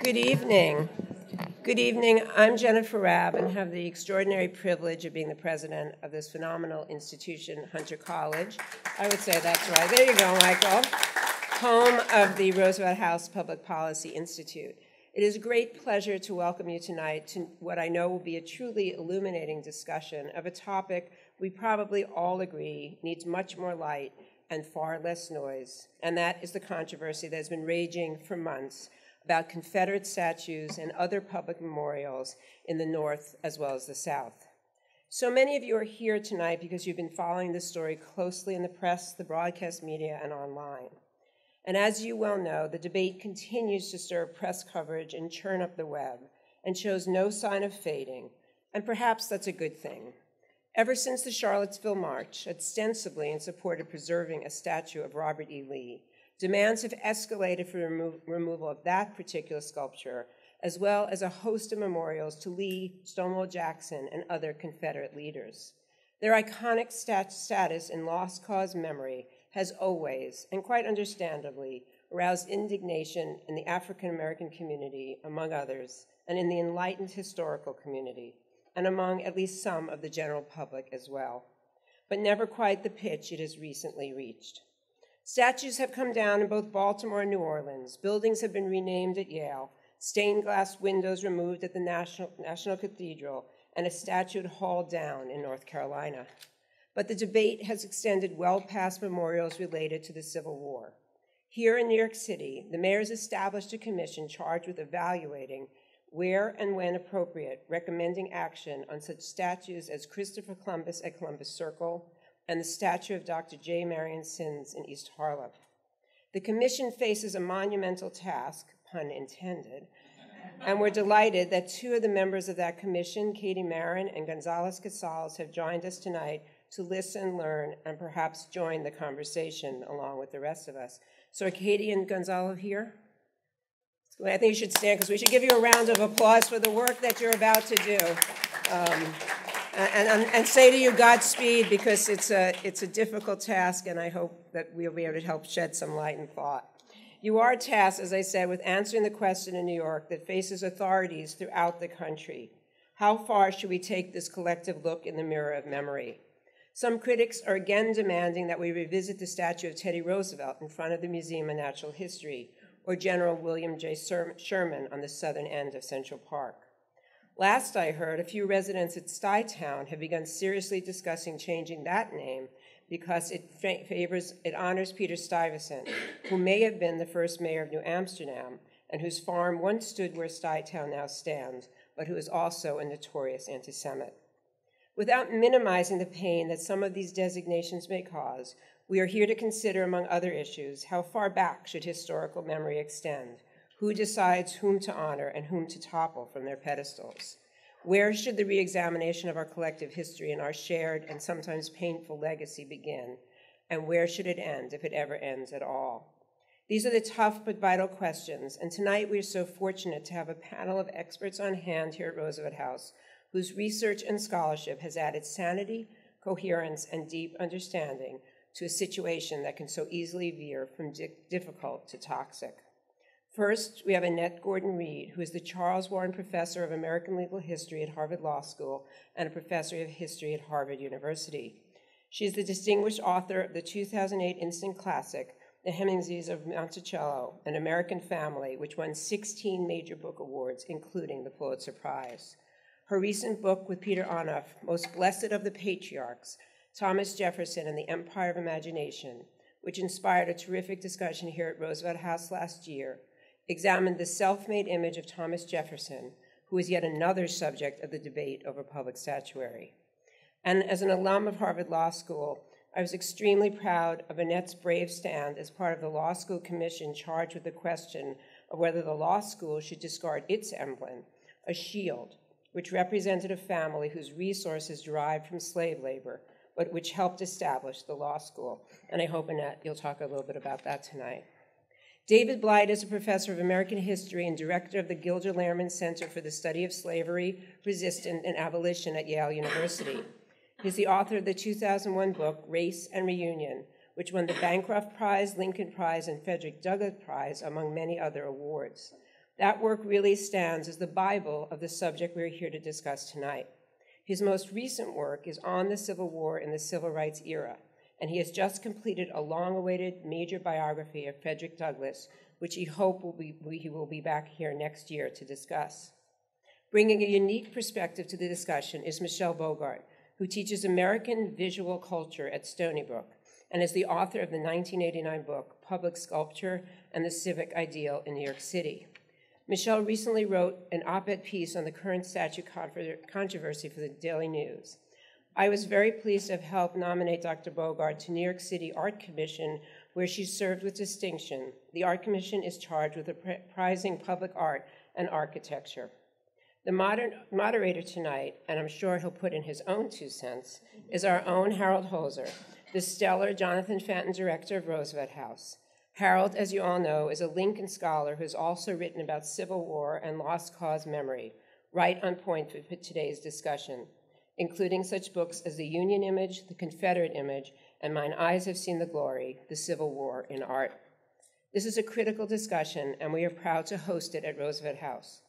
Good evening. Good evening. I'm Jennifer Rabb and have the extraordinary privilege of being the president of this phenomenal institution, Hunter College. I would say that's right. There you go, Michael. Home of the Roosevelt House Public Policy Institute. It is a great pleasure to welcome you tonight to what I know will be a truly illuminating discussion of a topic we probably all agree needs much more light and far less noise, and that is the controversy that has been raging for months about Confederate statues and other public memorials in the North as well as the South. So many of you are here tonight because you've been following this story closely in the press, the broadcast media, and online. And as you well know, the debate continues to stir press coverage and churn up the web and shows no sign of fading, and perhaps that's a good thing. Ever since the Charlottesville March, ostensibly in support of preserving a statue of Robert E. Lee, demands have escalated for removal of that particular sculpture, as well as a host of memorials to Lee, Stonewall Jackson, and other Confederate leaders. Their iconic status in lost cause memory has always, and quite understandably, aroused indignation in the African American community, among others, and in the enlightened historical community, and among at least some of the general public as well, but never quite the pitch it has recently reached. Statues have come down in both Baltimore and New Orleans. Buildings have been renamed at Yale, stained glass windows removed at the National Cathedral, and a statue hauled down in North Carolina. But the debate has extended well past memorials related to the Civil War. Here in New York City, the mayor's established a commission charged with evaluating where and when appropriate, recommending action on such statues as Christopher Columbus at Columbus Circle and the statue of Dr. J. Marion Sims in East Harlem. The commission faces a monumental task, pun intended, and we're delighted that two of the members of that commission, Katie Marin and Gonzales Casals, have joined us tonight to listen, learn, and perhaps join the conversation along with the rest of us. So are Katie and Gonzalo here? I think you should stand because we should give you a round of applause for the work that you're about to do. And say to you Godspeed, because it's a difficult task, and I hope that we'll be able to help shed some light and thought. You are tasked, as I said, with answering the question in New York that faces authorities throughout the country. How far should we take this collective look in the mirror of memory? Some critics are again demanding that we revisit the statue of Teddy Roosevelt in front of the Museum of Natural History, or General William J. Sherman on the southern end of Central Park. Last I heard, a few residents at Stuytown have begun seriously discussing changing that name because it honors Peter Stuyvesant, who may have been the first mayor of New Amsterdam and whose farm once stood where Stuytown now stands, but who is also a notorious anti-Semite. Without minimizing the pain that some of these designations may cause, we are here to consider, among other issues, how far back should historical memory extend? Who decides whom to honor and whom to topple from their pedestals? Where should the re-examination of our collective history and our shared and sometimes painful legacy begin? And where should it end, if it ever ends at all? These are the tough but vital questions, and tonight we are so fortunate to have a panel of experts on hand here at Roosevelt House whose research and scholarship has added sanity, coherence, and deep understanding to a situation that can so easily veer from difficult to toxic. First, we have Annette Gordon-Reed, who is the Charles Warren Professor of American Legal History at Harvard Law School and a Professor of History at Harvard University. She is the distinguished author of the 2008 instant classic, The Hemingses of Monticello, An American Family, which won 16 major book awards, including the Pulitzer Prize. Her recent book with Peter Onuf, Most Blessed of the Patriarchs, Thomas Jefferson and the Empire of Imagination, which inspired a terrific discussion here at Roosevelt House last year, examined the self-made image of Thomas Jefferson, who is yet another subject of the debate over public statuary. And as an alum of Harvard Law School, I was extremely proud of Annette's brave stand as part of the law school commission charged with the question of whether the law school should discard its emblem, a shield, which represented a family whose resources derived from slave labor, but which helped establish the law school. And I hope, Annette, you'll talk a little bit about that tonight. David Blight is a professor of American history and director of the Gilder Lehrman Center for the Study of Slavery, Resistance, and Abolition at Yale University. He's the author of the 2001 book, Race and Reunion, which won the Bancroft Prize, Lincoln Prize, and Frederick Douglass Prize, among many other awards. That work really stands as the Bible of the subject we're here to discuss tonight. His most recent work is on the Civil War and the Civil Rights era, and he has just completed a long-awaited major biography of Frederick Douglass, which he will be back here next year to discuss. Bringing a unique perspective to the discussion is Michelle Bogart, who teaches American visual culture at Stony Brook and is the author of the 1989 book, Public Sculpture and the Civic Ideal in New York City. Michelle recently wrote an op-ed piece on the current statue controversy for the Daily News. I was very pleased to have helped nominate Dr. Bogart to New York City Art Commission, where she served with distinction. The Art Commission is charged with prizing public art and architecture. The moderator tonight, and I'm sure he'll put in his own 2 cents, is our own Harold Holzer, the stellar Jonathan Fenton director of Roosevelt House. Harold, as you all know, is a Lincoln scholar who's also written about Civil War and lost cause memory, right on point for today's discussion, including such books as The Union Image, The Confederate Image, and Mine Eyes Have Seen the Glory, The Civil War in Art. This is a critical discussion, and we are proud to host it at Roosevelt House.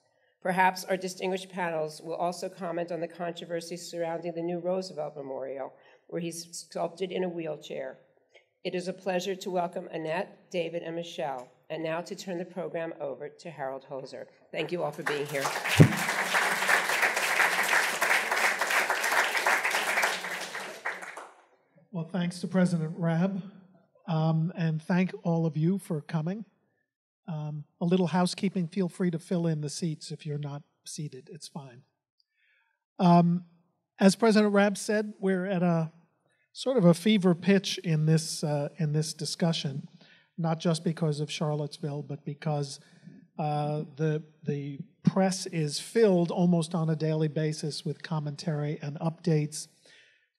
Perhaps our distinguished panels will also comment on the controversy surrounding the new Roosevelt Memorial, where he's sculpted in a wheelchair. It is a pleasure to welcome Annette, David, and Michelle, and now to turn the program over to Harold Holzer. Thank you all for being here. Well, thanks to President Rabb, and thank all of you for coming. A little housekeeping, feel free to fill in the seats if you're not seated, it's fine. As President Rabb said, we're at a sort of a fever pitch in this discussion, not just because of Charlottesville, but because the press is filled almost on a daily basis with commentary and updates.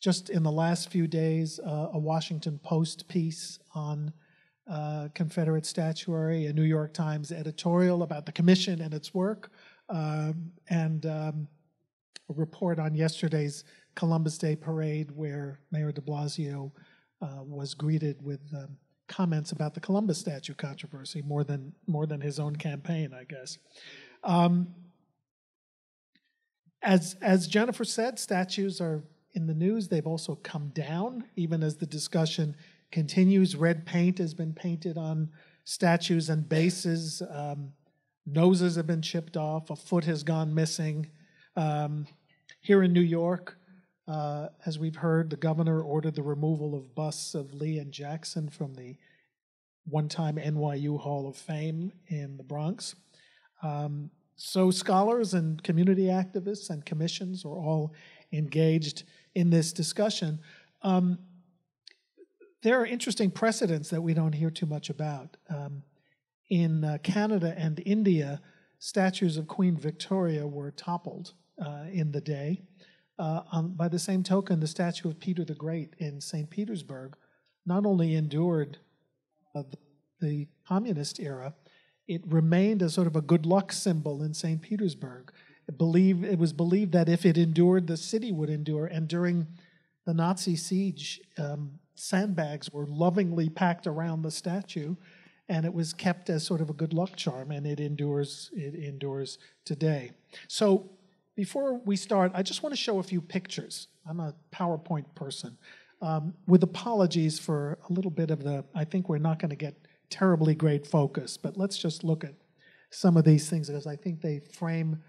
Just in the last few days, a Washington Post piece on Confederate statuary, a New York Times editorial about the commission and its work, and a report on yesterday's Columbus Day parade where Mayor de Blasio was greeted with comments about the Columbus statue controversy more than his own campaign, I guess. As Jennifer said, statues are in the news. They've also come down, even as the discussion continues. Red paint has been painted on statues and bases. Noses have been chipped off. A foot has gone missing. Here in New York, as we've heard, the governor ordered the removal of busts of Lee and Jackson from the one-time NYU Hall of Fame in the Bronx. So scholars and community activists and commissions are all engaged in this discussion. There are interesting precedents that we don't hear too much about. In Canada and India, statues of Queen Victoria were toppled in the day. By the same token, the statue of Peter the Great in St. Petersburg not only endured the communist era, it remained as sort of a good luck symbol in St. Petersburg. It was believed that if it endured, the city would endure. And during the Nazi siege, sandbags were lovingly packed around the statue, and it was kept as sort of a good luck charm, and it endures today. So before we start, I just want to show a few pictures. I'm a PowerPoint person. With apologies for a little bit of I think we're not going to get terribly great focus, but let's just look at some of these things because I think they frame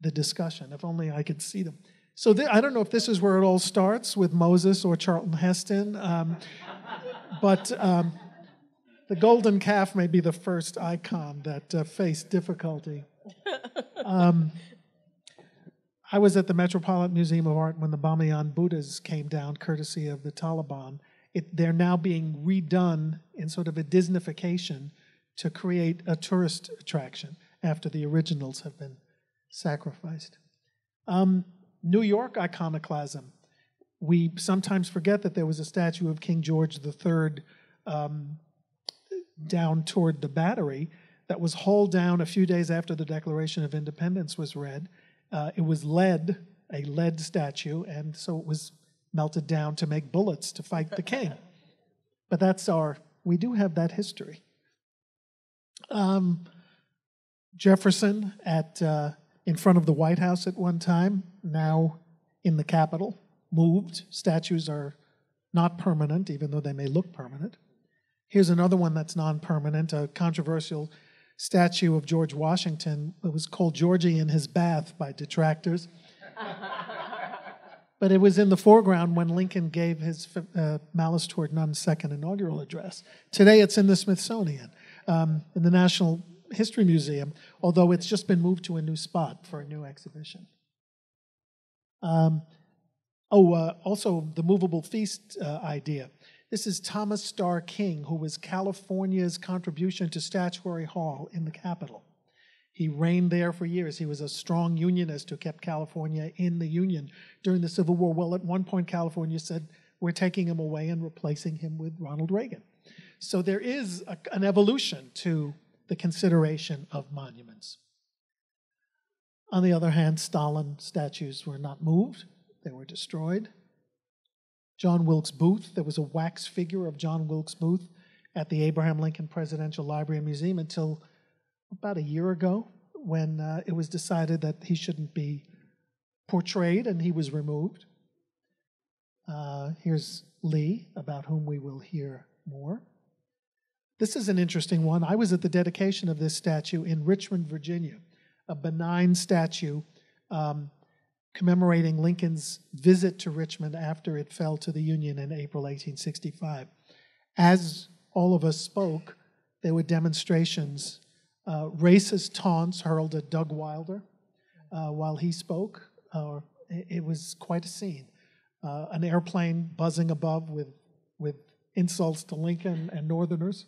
the discussion. If only I could see them. So I don't know if this is where it all starts with Moses or Charlton Heston, but the golden calf may be the first icon that faced difficulty. I was at the Metropolitan Museum of Art when the Bamiyan Buddhas came down, courtesy of the Taliban. They're now being redone in sort of a Disneyfication to create a tourist attraction after the originals have been sacrificed. New York iconoclasm. We sometimes forget that there was a statue of King George III down toward the Battery that was hauled down a few days after the Declaration of Independence was read. It was a lead statue, and so it was melted down to make bullets to fight the king. But we do have that history. Jefferson in front of the White House at one time, now in the Capitol, moved. Statues are not permanent, even though they may look permanent. Here's another one that's non-permanent, a controversial statue of George Washington. It was called Georgie in his bath by detractors. But it was in the foreground when Lincoln gave his Malice Toward None's second inaugural address. Today it's in the Smithsonian, in the National History Museum, although it's just been moved to a new spot for a new exhibition. Also the movable feast idea. This is Thomas Starr King, who was California's contribution to Statuary Hall in the Capitol. He reigned there for years. He was a strong unionist who kept California in the Union during the Civil War. Well, at one point, California said, we're taking him away and replacing him with Ronald Reagan. So there is an evolution to the consideration of monuments. On the other hand, Stalin statues were not moved. They were destroyed. John Wilkes Booth, there was a wax figure of John Wilkes Booth at the Abraham Lincoln Presidential Library and Museum until about a year ago, when it was decided that he shouldn't be portrayed and he was removed. Here's Lee, about whom we will hear more. This is an interesting one. I was at the dedication of this statue in Richmond, Virginia, a benign statue commemorating Lincoln's visit to Richmond after it fell to the Union in April 1865. As all of us spoke, there were demonstrations, racist taunts hurled at Doug Wilder while he spoke. It was quite a scene. An airplane buzzing above with insults to Lincoln and Northerners.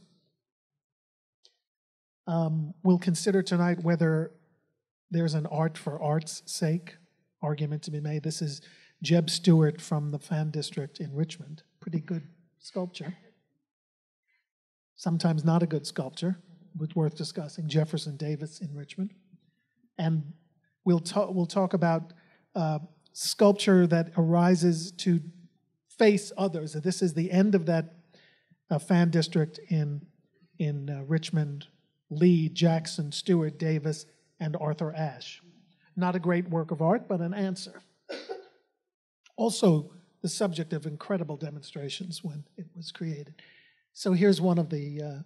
We'll consider tonight whether there's an art for art's sake argument to be made. This is Jeb Stuart from the Fan District in Richmond. Pretty good sculpture. Sometimes not a good sculpture, but worth discussing. Jefferson Davis in Richmond. And we'll talk about sculpture that arises to face others. This is the end of that Fan District in Richmond. Lee, Jackson, Stuart, Davis, and Arthur Ashe. Not a great work of art, but an answer. Also, the subject of incredible demonstrations when it was created. So here's one of the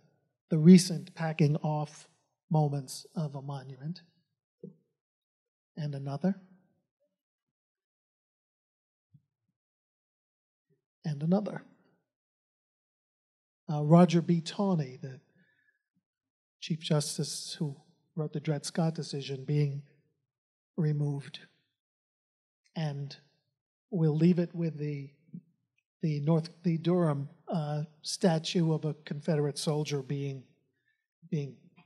recent packing off moments of a monument. And another. And another. Roger B. Taney, the Chief Justice who wrote the Dred Scott decision, being removed. And we'll leave it with the Durham statue of a Confederate soldier being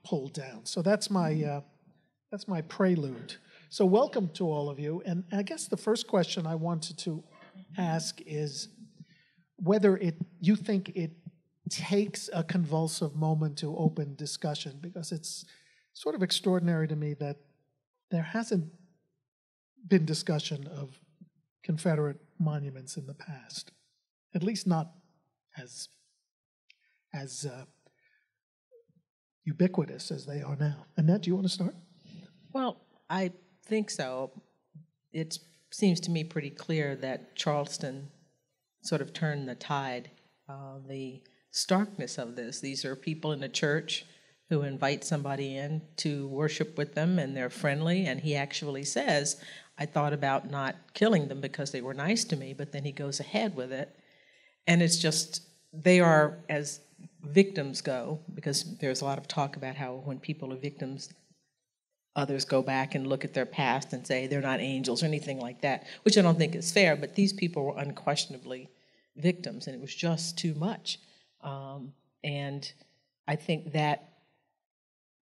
pulled down. So that's my prelude. So welcome to all of you. And I guess the first question I wanted to ask is whether you think it takes a convulsive moment to open discussion, because it's sort of extraordinary to me that there hasn't been discussion of Confederate monuments in the past, at least not as ubiquitous as they are now. Annette, do you want to start? Well, I think so. It seems to me pretty clear that Charleston sort of turned the tide. The starkness of this. These are people in the church who invite somebody in to worship with them, and they're friendly, and he actually says, I thought about not killing them because they were nice to me, but then he goes ahead with it. And it's just, they are, as victims go, because there's a lot of talk about how when people are victims, others go back and look at their past and say they're not angels or anything like that, which I don't think is fair, but these people were unquestionably victims, and it was just too much. And I think that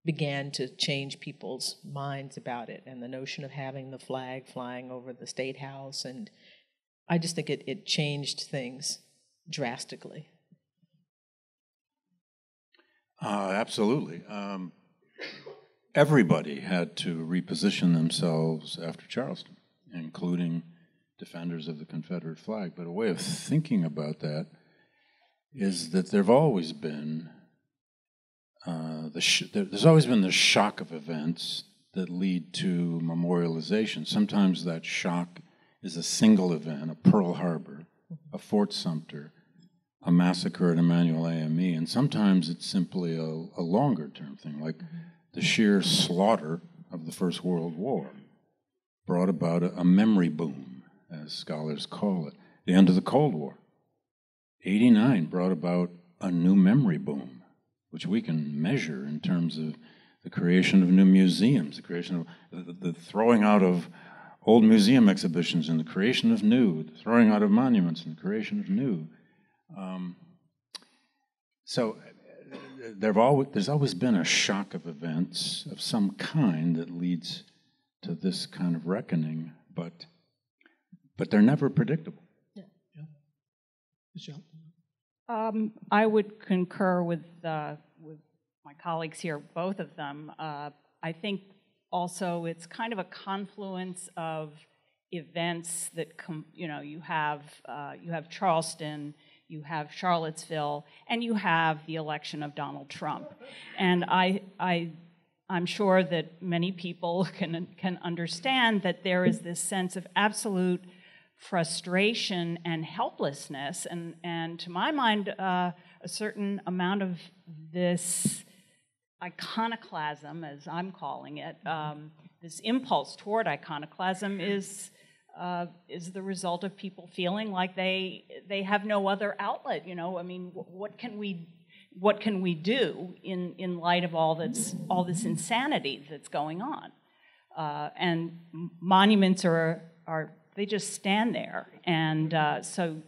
began to change people's minds about it, and the notion of having the flag flying over the State House, and I just think it changed things drastically. Absolutely. Everybody had to reposition themselves after Charleston, including defenders of the Confederate flag. But a way of thinking about that is that there have always been there's always been the shock of events that lead to memorialization. Sometimes that shock is a single event, a Pearl Harbor, a Fort Sumter, a massacre at Emanuel AME, and sometimes it's simply a longer-term thing, like the sheer slaughter of the First World War brought about a memory boom, as scholars call it. The end of the Cold War. 89 brought about a new memory boom, which we can measure in terms of the creation of new museums, the creation of the throwing out of old museum exhibitions and the creation of new, the throwing out of monuments and the creation of new. So there's always been a shock of events of some kind that leads to this kind of reckoning, but they're never predictable. Yeah. Michelle? I would concur with my colleagues here, both of them. I think also it's kind of a confluence of events that you have Charleston, you have Charlottesville, and you have the election of Donald Trump. And I'm sure that many people can understand that there is this sense of absolute frustration and helplessness, and to my mind, a certain amount of this iconoclasm, as I'm calling it, this impulse toward iconoclasm is the result of people feeling like they have no other outlet. I mean, what can we do in light of all this insanity that's going on? And monuments are they just stand there, and so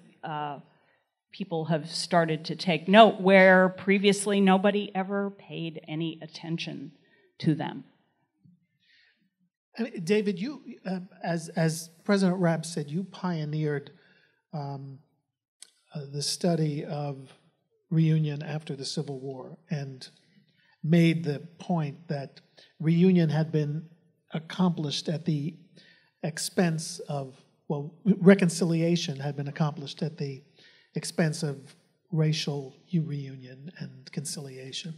people have started to take note where previously nobody ever paid any attention to them. And David, you, as President Rapp said, you pioneered the study of reunion after the Civil War and made the point that reunion had been accomplished at the expense of, reconciliation had been accomplished at the expense of racial reunion and conciliation.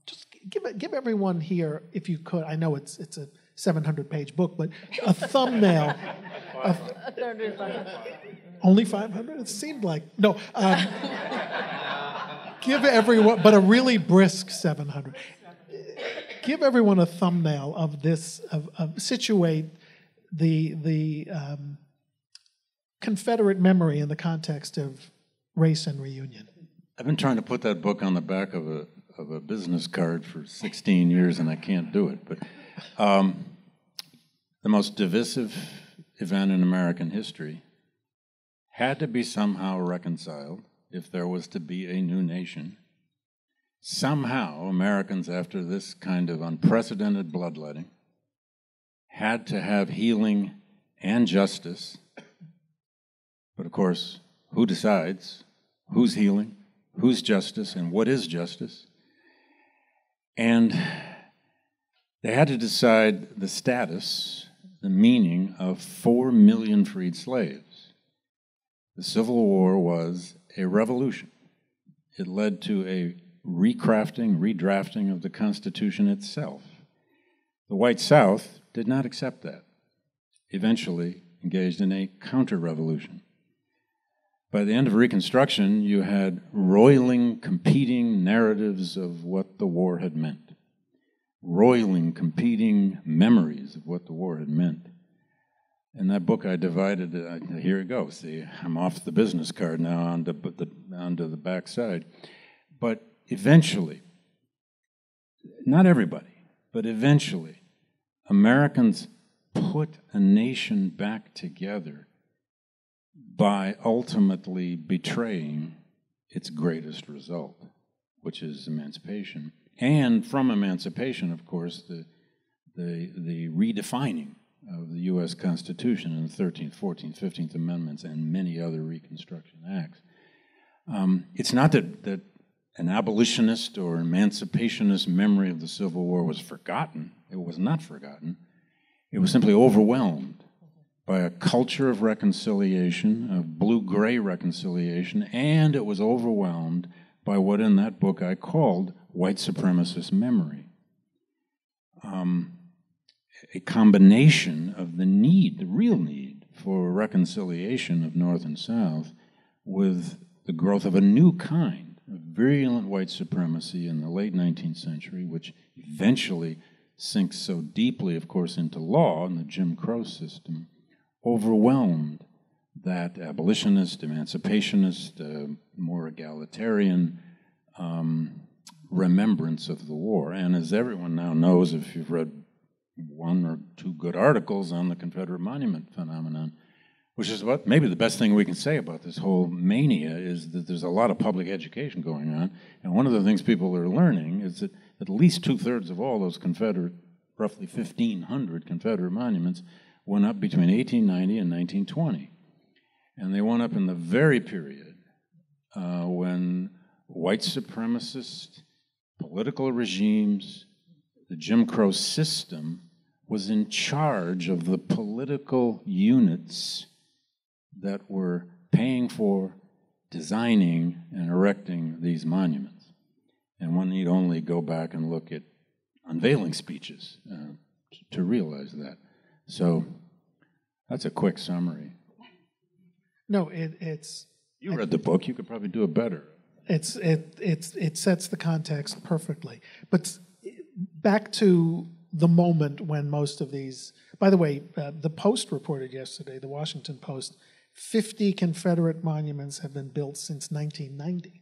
Just give everyone here, if you could, I know it's a 700-page book, but a thumbnail. Only 500? It seemed like, no. Give everyone, but a really brisk 700. Give everyone a thumbnail of this, situate the Confederate memory in the context of race and reunion. I've been trying to put that book on the back of a business card for 16 years, and I can't do it. But the most divisive event in American history had to be somehow reconciled if there was to be a new nation. Somehow, Americans, after this kind of unprecedented bloodletting, had to have healing and justice. But of course, who decides who's healing, who's justice, and what is justice? And they had to decide the status, the meaning of 4 million freed slaves. The Civil War was a revolution. It led to a recrafting, redrafting of the Constitution itself. The white South did not accept that, eventually engaged in a counter-revolution. By the end of Reconstruction, you had roiling, competing narratives of what the war had meant, roiling, competing memories of what the war had meant. In that book, I divided, here it goes. See, I'm off the business card now onto the back side. But eventually, not everybody, but eventually, Americans put a nation back together by ultimately betraying its greatest result, which is emancipation. And from emancipation, of course, the redefining of the U.S. Constitution in the 13th, 14th, 15th Amendments and many other Reconstruction acts. It's not that an abolitionist or emancipationist memory of the Civil War was forgotten. It was not forgotten. It was simply overwhelmed by a culture of reconciliation, of blue-gray reconciliation, and it was overwhelmed by what in that book I called white supremacist memory. A combination of the need, the real need, for reconciliation of North and South with the growth of a new kind of virulent white supremacy in the late 19th century, which eventually sinks so deeply, of course, into law and the Jim Crow system, overwhelmed that abolitionist, emancipationist, more egalitarian remembrance of the war. And as everyone now knows, if you've read one or two good articles on the Confederate monument phenomenon, which is what maybe the best thing we can say about this whole mania is that there's a lot of public education going on. And one of the things people are learning is that at least 2/3 of all those Confederate, roughly 1,500 Confederate monuments, went up between 1890 and 1920. And they went up in the very period when white supremacist political regimes, the Jim Crow system, was in charge of the political units that were paying for, designing, and erecting these monuments. And one need only go back and look at unveiling speeches to realize that. So that's a quick summary. No, it's. You read the book. You could probably do it better. It sets the context perfectly. But back to the moment when most of these. By the way, the Post reported yesterday, the Washington Post, 50 Confederate monuments have been built since 1990.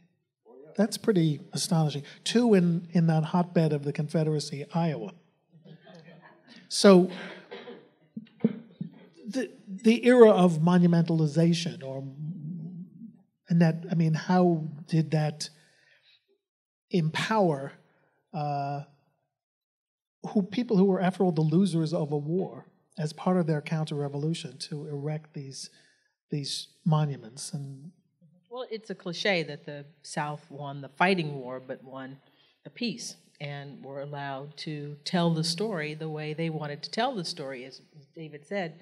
That's pretty astonishing. 2 in that hotbed of the Confederacy, Iowa. So the era of monumentalization, how did that empower people who were, after all, the losers of a war, as part of their counter-revolution, to erect these monuments? And well, it's a cliche that the South won the fighting war but won the peace, and were allowed to tell the story the way they wanted to tell the story, as David said,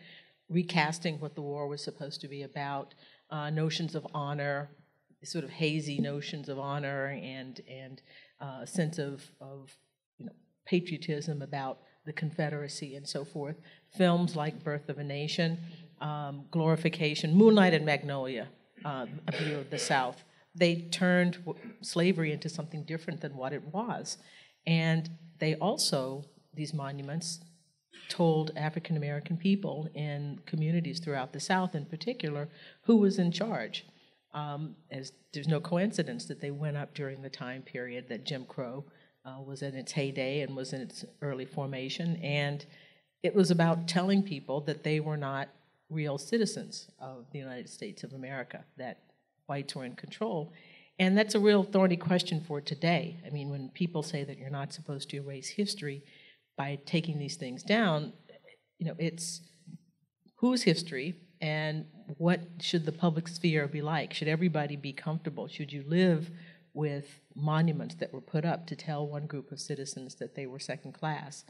recasting what the war was supposed to be about, notions of honor, sort of hazy notions of honor, and a sense of patriotism about the Confederacy and so forth. Films like Birth of a Nation, glorification, Moonlight and Magnolia, A View of the South. They turned slavery into something different than what it was. And they also, these monuments, told African American people in communities throughout the South in particular who was in charge. As there's no coincidence that they went up during the time period that Jim Crow was in its heyday and was in its early formation. And it was about telling people that they were not real citizens of the United States of America, that whites were in control. And that's a real thorny question for today. I mean, when people say that you're not supposed to erase history by taking these things down, it's whose history and what should the public sphere be like? Should everybody be comfortable? Should you live with monuments that were put up to tell one group of citizens that they were second class?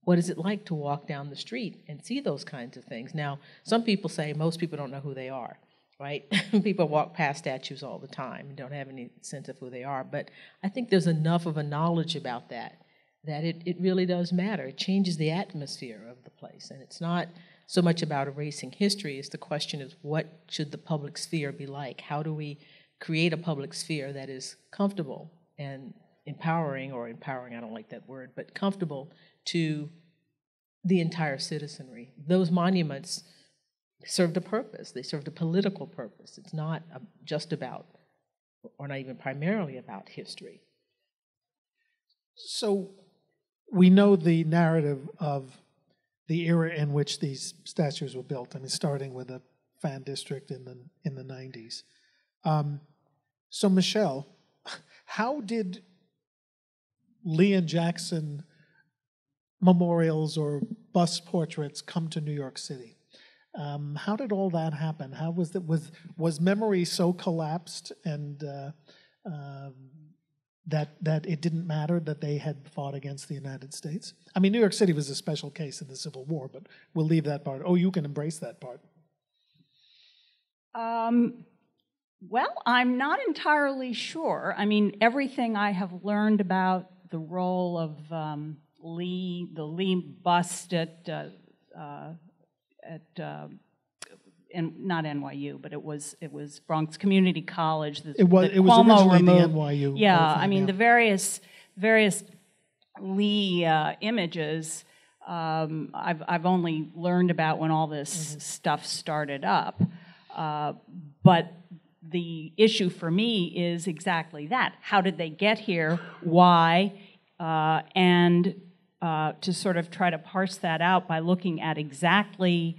What is it like to walk down the street and see those kinds of things? Now, some people say most people don't know who they are, right? People walk past statues all the time and don't have any sense of who they are. But I think there's enough of a knowledge about that it really does matter. It changes the atmosphere of the place. And it's not so much about erasing history. It's the question of what should the public sphere be like? How do we create a public sphere that is comfortable and empowering, I don't like that word, but comfortable to the entire citizenry? Those monuments served a purpose. They served a political purpose. It's not just about, or not even primarily about, history. So we know the narrative of the era in which these statues were built. I mean, starting with the Fan District in the 90s. So Michelle, how did Lee and Jackson memorials or bust portraits come to New York City? How did all that happen? How was memory so collapsed and that it didn't matter that they had fought against the United States? I mean, New York City was a special case in the Civil War, but we'll leave that part. Oh, you can embrace that part. Well, I'm not entirely sure. I mean, everything I have learned about the role of Lee, the Lee bust at not NYU, but it was Bronx Community College. It was originally the NYU. Yeah, Hall of Fame, I mean yeah. the various Lee images. I've only learned about when all this stuff started up, but the issue for me is exactly that. How did they get here? Why? And to sort of try to parse that out by looking at exactly,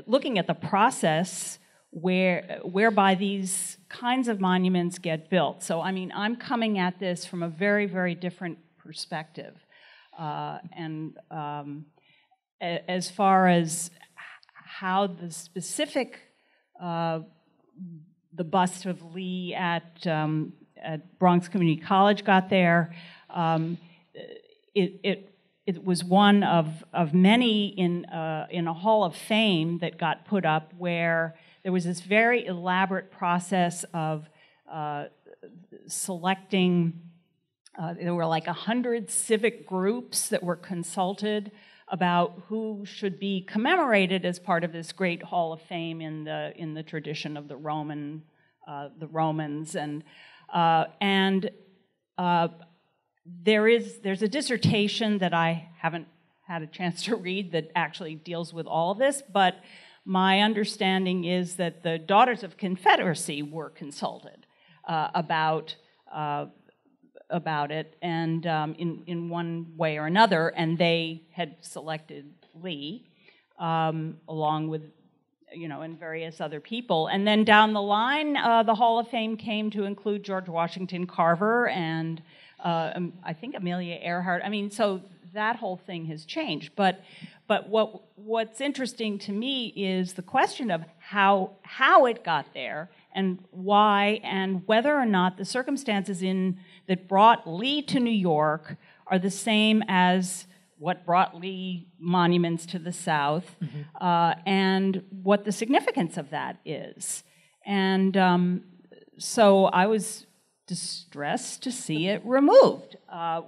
looking at the process whereby these kinds of monuments get built. So, I mean, I'm coming at this from a very, very different perspective. As far as how the specific the bust of Lee at Bronx Community College got there, it was one of many in a Hall of Fame that got put up, where there was this very elaborate process of selecting. There were like 100 civic groups that were consulted about who should be commemorated as part of this great Hall of Fame in the tradition of the Romans, and there's a dissertation that I haven't had a chance to read that actually deals with all of this, but my understanding is that the Daughters of Confederacy were consulted about it, and in one way or another, and they had selected Lee, along with, and various other people. And then down the line, the Hall of Fame came to include George Washington Carver and I think Amelia Earhart. I mean, so that whole thing has changed. But what's interesting to me is the question of how it got there, and why, and whether or not the circumstances that brought Lee to New York are the same as what brought Lee monuments to the South, and what the significance of that is. And so I was distressed to see it removed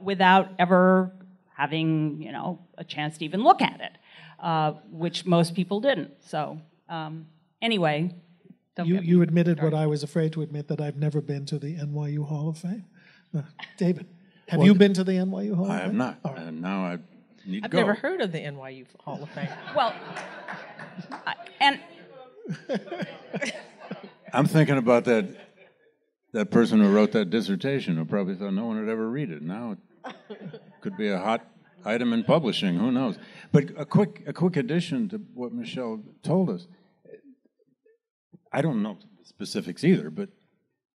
without ever having, a chance to even look at it, which most people didn't. So anyway. You admitted what I was afraid to admit, that I've never been to the NYU Hall of Fame. David, have you been to the NYU Hall of Fame? I have not, All right. and now I need to I've go. never heard of the NYU Hall of Fame. Well, and I'm thinking about that person who wrote that dissertation, who probably thought no one would ever read it. Now it could be a hot item in publishing, who knows. But a quick addition to what Michelle told us. I don't know the specifics either, but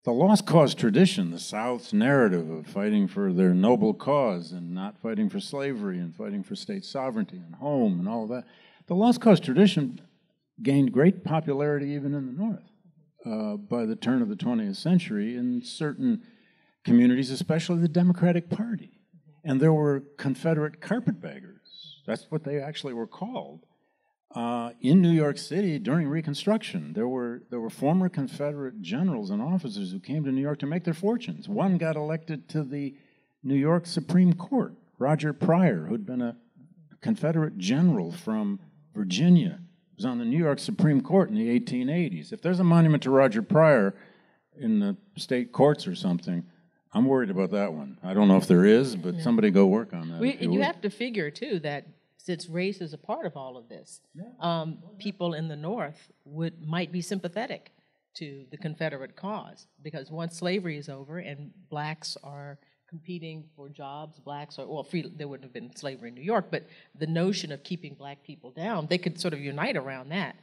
the lost cause tradition, the South's narrative of fighting for their noble cause and not fighting for slavery and fighting for state sovereignty and home and all of that, the lost cause tradition gained great popularity even in the North by the turn of the 20th century in certain communities, especially the Democratic Party. And there were Confederate carpetbaggers. That's what they actually were called. In New York City during Reconstruction, there were former Confederate generals and officers who came to New York to make their fortunes. One got elected to the New York Supreme Court, Roger Pryor, who'd been a Confederate general from Virginia, was on the New York Supreme Court in the 1880s. If there's a monument to Roger Pryor in the state courts or something, I'm worried about that one. I don't know if there is, but somebody go work on that. You have to figure, too, that since race is a part of all of this, people in the North might be sympathetic to the Confederate cause, because once slavery is over and blacks are competing for jobs, there wouldn't have been slavery in New York, but the notion of keeping black people down, they could sort of unite around that.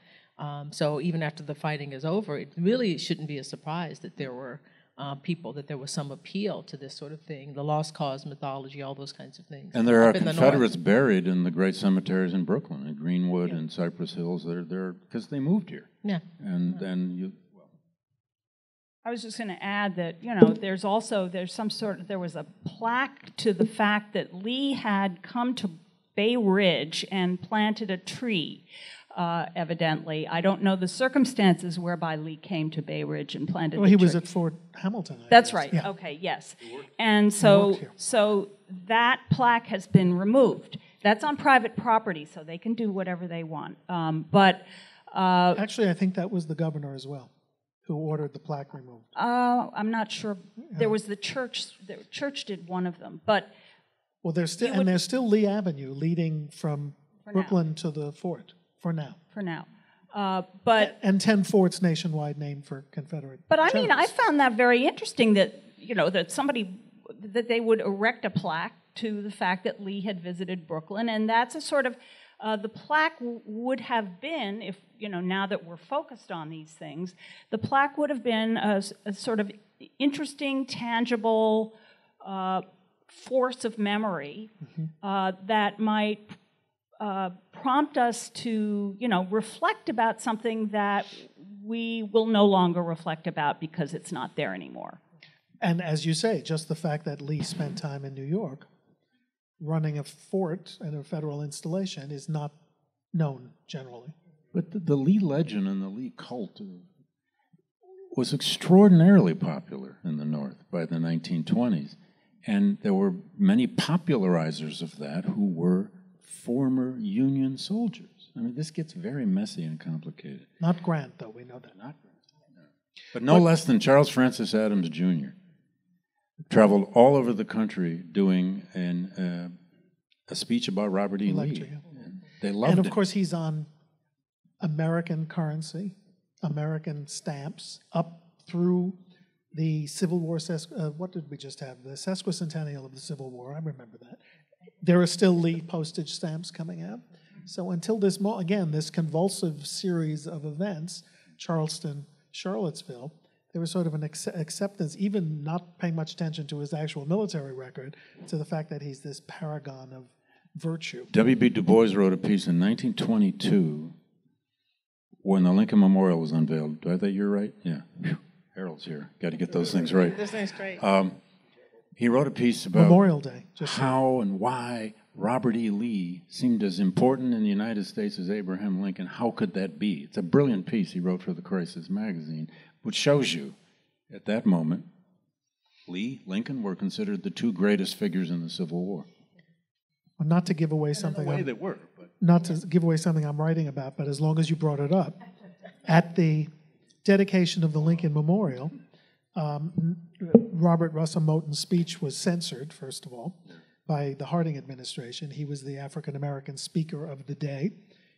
So even after the fighting is over, it really shouldn't be a surprise that there were that there was some appeal to this sort of thing, the lost cause mythology, all those kinds of things. And there are Confederates buried in the great cemeteries in Brooklyn, in Greenwood and Cypress Hills. They're because they moved here. Yeah. And then I was just going to add that, there was a plaque to the fact that Lee had come to Bay Ridge and planted a tree evidently. I don't know the circumstances whereby Lee came to Bay Ridge and planted Well, the he was church. at Fort Hamilton. I That's guess. right. Yeah. Okay, yes. And worked so, here. so that plaque has been removed. That's on private property, so they can do whatever they want. Actually, I think that was the governor as well, who ordered the plaque removed. I'm not sure. There was the church. The church did one of them, but Well, there's still Lee Avenue leading from now. Brooklyn to the fort for now. for now. But And 10 forts nationwide named for Confederate. But I mean, I generals. found that very interesting that, you know, that they would erect a plaque to the fact that Lee had visited Brooklyn, and that's a sort of, the plaque would have been, if, you know, now that we're focused on these things, the plaque would have been a sort of interesting, tangible force of memory that might prompt us to, you know, reflect about something that we will no longer reflect about because it's not there anymore. And as you say, just the fact that Lee spent time in New York running a fort and a federal installation is not known generally. But the Lee legend and the Lee cult was extraordinarily popular in the North by the 1920s. And there were many popularizers of that who were former Union soldiers. I mean, this gets very messy and complicated. Not Grant, though, we know that. Not, no. But no less than Charles Francis Adams Jr. traveled all over the country doing a speech about Robert E. Lecture, Lee. yeah. And they loved And of it. course, he's on American currency, American stamps, up through the Civil War, what did we just have? The sesquicentennial of the Civil War, I remember that. There are still Lee postage stamps coming out. So until this, again, this convulsive series of events, Charleston, Charlottesville, there was sort of an acceptance, even not paying much attention to his actual military record, to the fact that he's this paragon of virtue. W.B. Du Bois wrote a piece in 1922 when the Lincoln Memorial was unveiled. Do I think you're right? Yeah. Whew. Harold's here. Got to get those things right. This thing's great. He wrote a piece about Memorial Day, just so. how and why Robert E. Lee seemed as important in the United States as Abraham Lincoln. How could that be? It's a brilliant piece he wrote for the Crisis magazine, which shows you, at that moment, Lee, Lincoln were considered the two greatest figures in the Civil War. Well, not to give away something. In the way they were, but Not to give away something I'm writing about, but as long as you brought it up, at the dedication of the Lincoln Memorial, Robert Russell Moton's speech was censored, first of all, by the Harding administration. He was the African-American speaker of the day.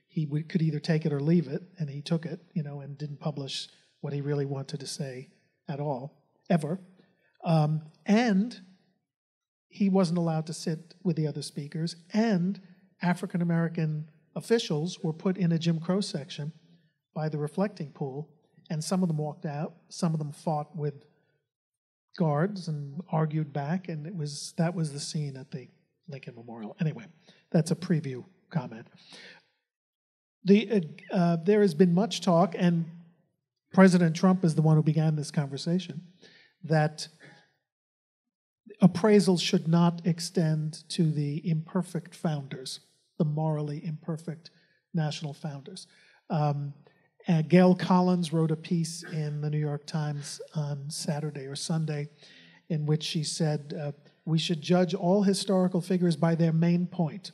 He could either take it or leave it, and he took it, you know, and didn't publish what he really wanted to say at all, ever. And he wasn't allowed to sit with the other speakers, and African-American officials were put in a Jim Crow section by the reflecting pool, and some of them walked out, some of them fought with guards and argued back, and that was the scene at the Lincoln Memorial. Anyway, that's a preview comment. There has been much talk, and President Trump is the one who began this conversation, that appraisals should not extend to the imperfect founders, the morally imperfect national founders. Gail Collins wrote a piece in the New York Times on Saturday or Sunday in which she said, we should judge all historical figures by their main point.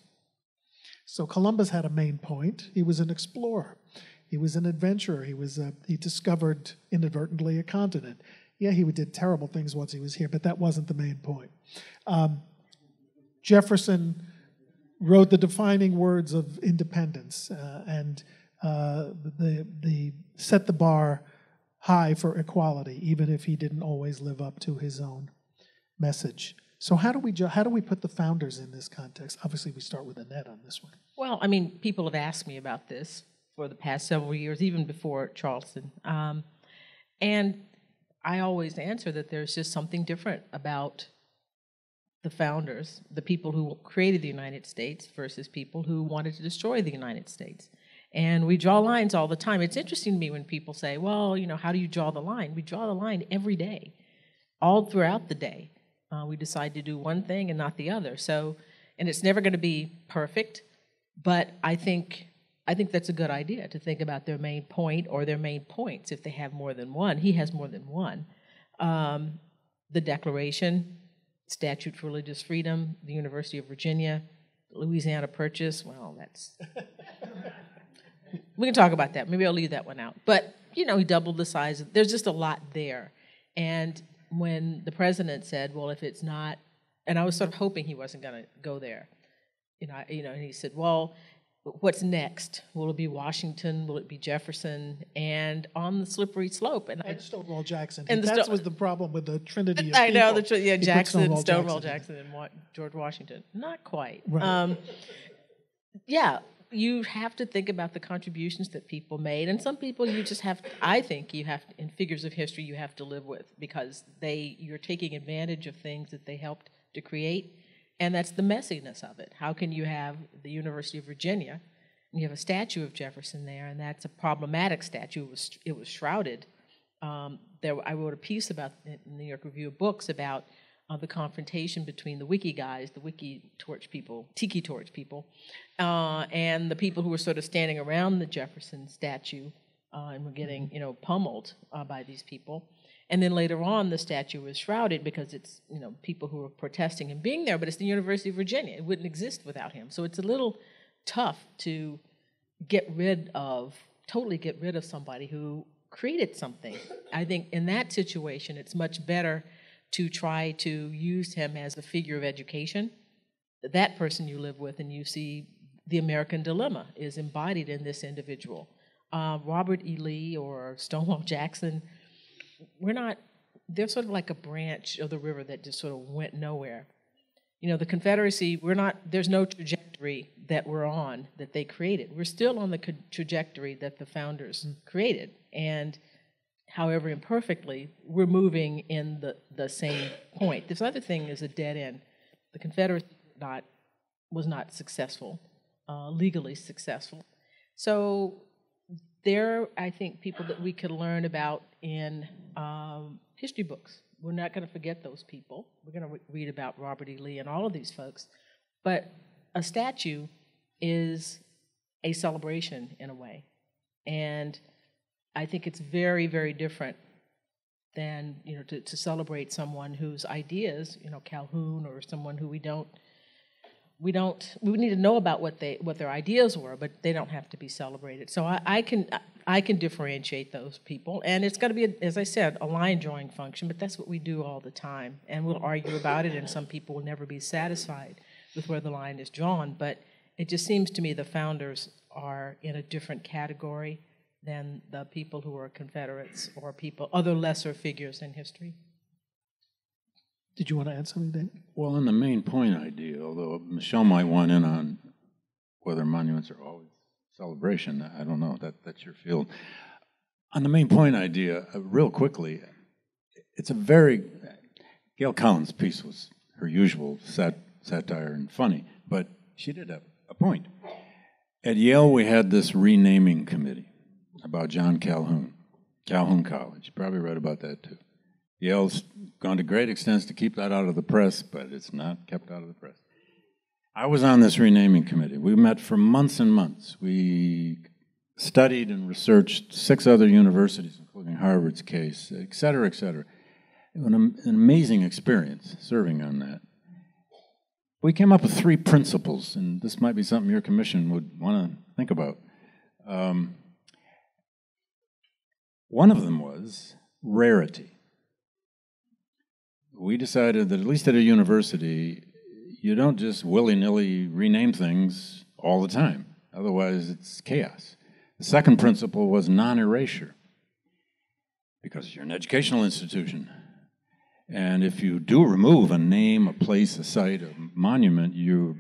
So Columbus had a main point. He was an explorer. He was an adventurer. He discovered inadvertently a continent. Yeah, he did terrible things once he was here, but that wasn't the main point. Jefferson wrote the defining words of independence and set the bar high for equality, even if he didn't always live up to his own message. So how do we put the founders in this context? Obviously, we start with Annette on this one. Well, I mean, people have asked me about this for the past several years, even before Charleston. And I always answer that there's just something different about the founders, the people who created the United States versus people who wanted to destroy the United States. And we draw lines all the time. It's interesting to me when people say, well, you know, how do you draw the line? We draw the line every day, all throughout the day. We decide to do one thing and not the other. So, and it's never going to be perfect, but I think I think that's a good idea, to think about their main point or their main points if they have more than one. He has more than one. The Declaration, Statute for Religious Freedom, the University of Virginia, Louisiana Purchase. Well, that's... We can talk about that. Maybe I'll leave that one out. But, he doubled the size. There's just a lot there. And when the president said, well, if it's not... And I was sort of hoping he wasn't going to go there. And he said, well, what's next? Will it be Washington? Will it be Jefferson? And on the slippery slope. And Stonewall Jackson. And that was the problem with the Trinity of I know, people. Jackson, Stonewall Jackson, and George Washington. Not quite. Right. Yeah, you have to think about the contributions that people made. And some people you just have, I think you have, in figures of history, you have to live with, because you're taking advantage of things that they helped to create. And that's the messiness of it. How can you have the University of Virginia, and you have a statue of Jefferson there, and that's a problematic statue. It was shrouded. I wrote a piece about in the New York Review of Books about the confrontation between the Wiki guys, the Wiki torch people, Tiki torch people, and the people who were sort of standing around the Jefferson statue and were getting, pummeled by these people. And then later on, the statue was shrouded because it's, people who were protesting him being there, but it's the University of Virginia. It wouldn't exist without him. So it's a little tough to totally get rid of somebody who created something. I think in that situation, it's much better to try to use him as a figure of education. That person you live with, and you see the American dilemma is embodied in this individual. Robert E. Lee or Stonewall Jackson, they're sort of like a branch of the river that just sort of went nowhere. The Confederacy, there's no trajectory that we're on that they created. We're still on the trajectory that the founders created. And however imperfectly, we're moving in the same point. This other thing is a dead end. The Confederacy was not successful, legally successful. So there are, I think, people that we could learn about in history books. We're not going to forget those people. We're going to read about Robert E. Lee and all of these folks. But a statue is a celebration in a way. And I think it's very, very different than, to celebrate someone whose ideas, Calhoun, or someone who we need to know about what their ideas were, but they don't have to be celebrated. So I can differentiate those people, and it's going to be, as I said, a line drawing function, but that's what we do all the time, and we'll argue about it, and some people will never be satisfied with where the line is drawn, but it just seems to me the founders are in a different category than the people who were Confederates or other lesser figures in history. Did you want to add something, Dave? Well, in the main point idea, although Michelle might want in on whether monuments are always celebration, I don't know, that's your field. On the main point idea, real quickly, it's Gail Collins' piece was her usual satire and funny, but she did have a point. At Yale, we had this renaming committee about John Calhoun College. You probably read about that too. Yale's gone to great extents to keep that out of the press, but it's not kept out of the press. I was on this renaming committee. We met for months and months. We studied and researched 6 other universities, including Harvard's case, et cetera, et cetera. An amazing experience serving on that. We came up with 3 principles, and this might be something your commission would want to think about. One of them was rarity. We decided that, at least at a university, you don't just willy-nilly rename things all the time. Otherwise, it's chaos. The second principle was non-erasure, because you're an educational institution. And if you do remove a name, a place, a site, a monument, you're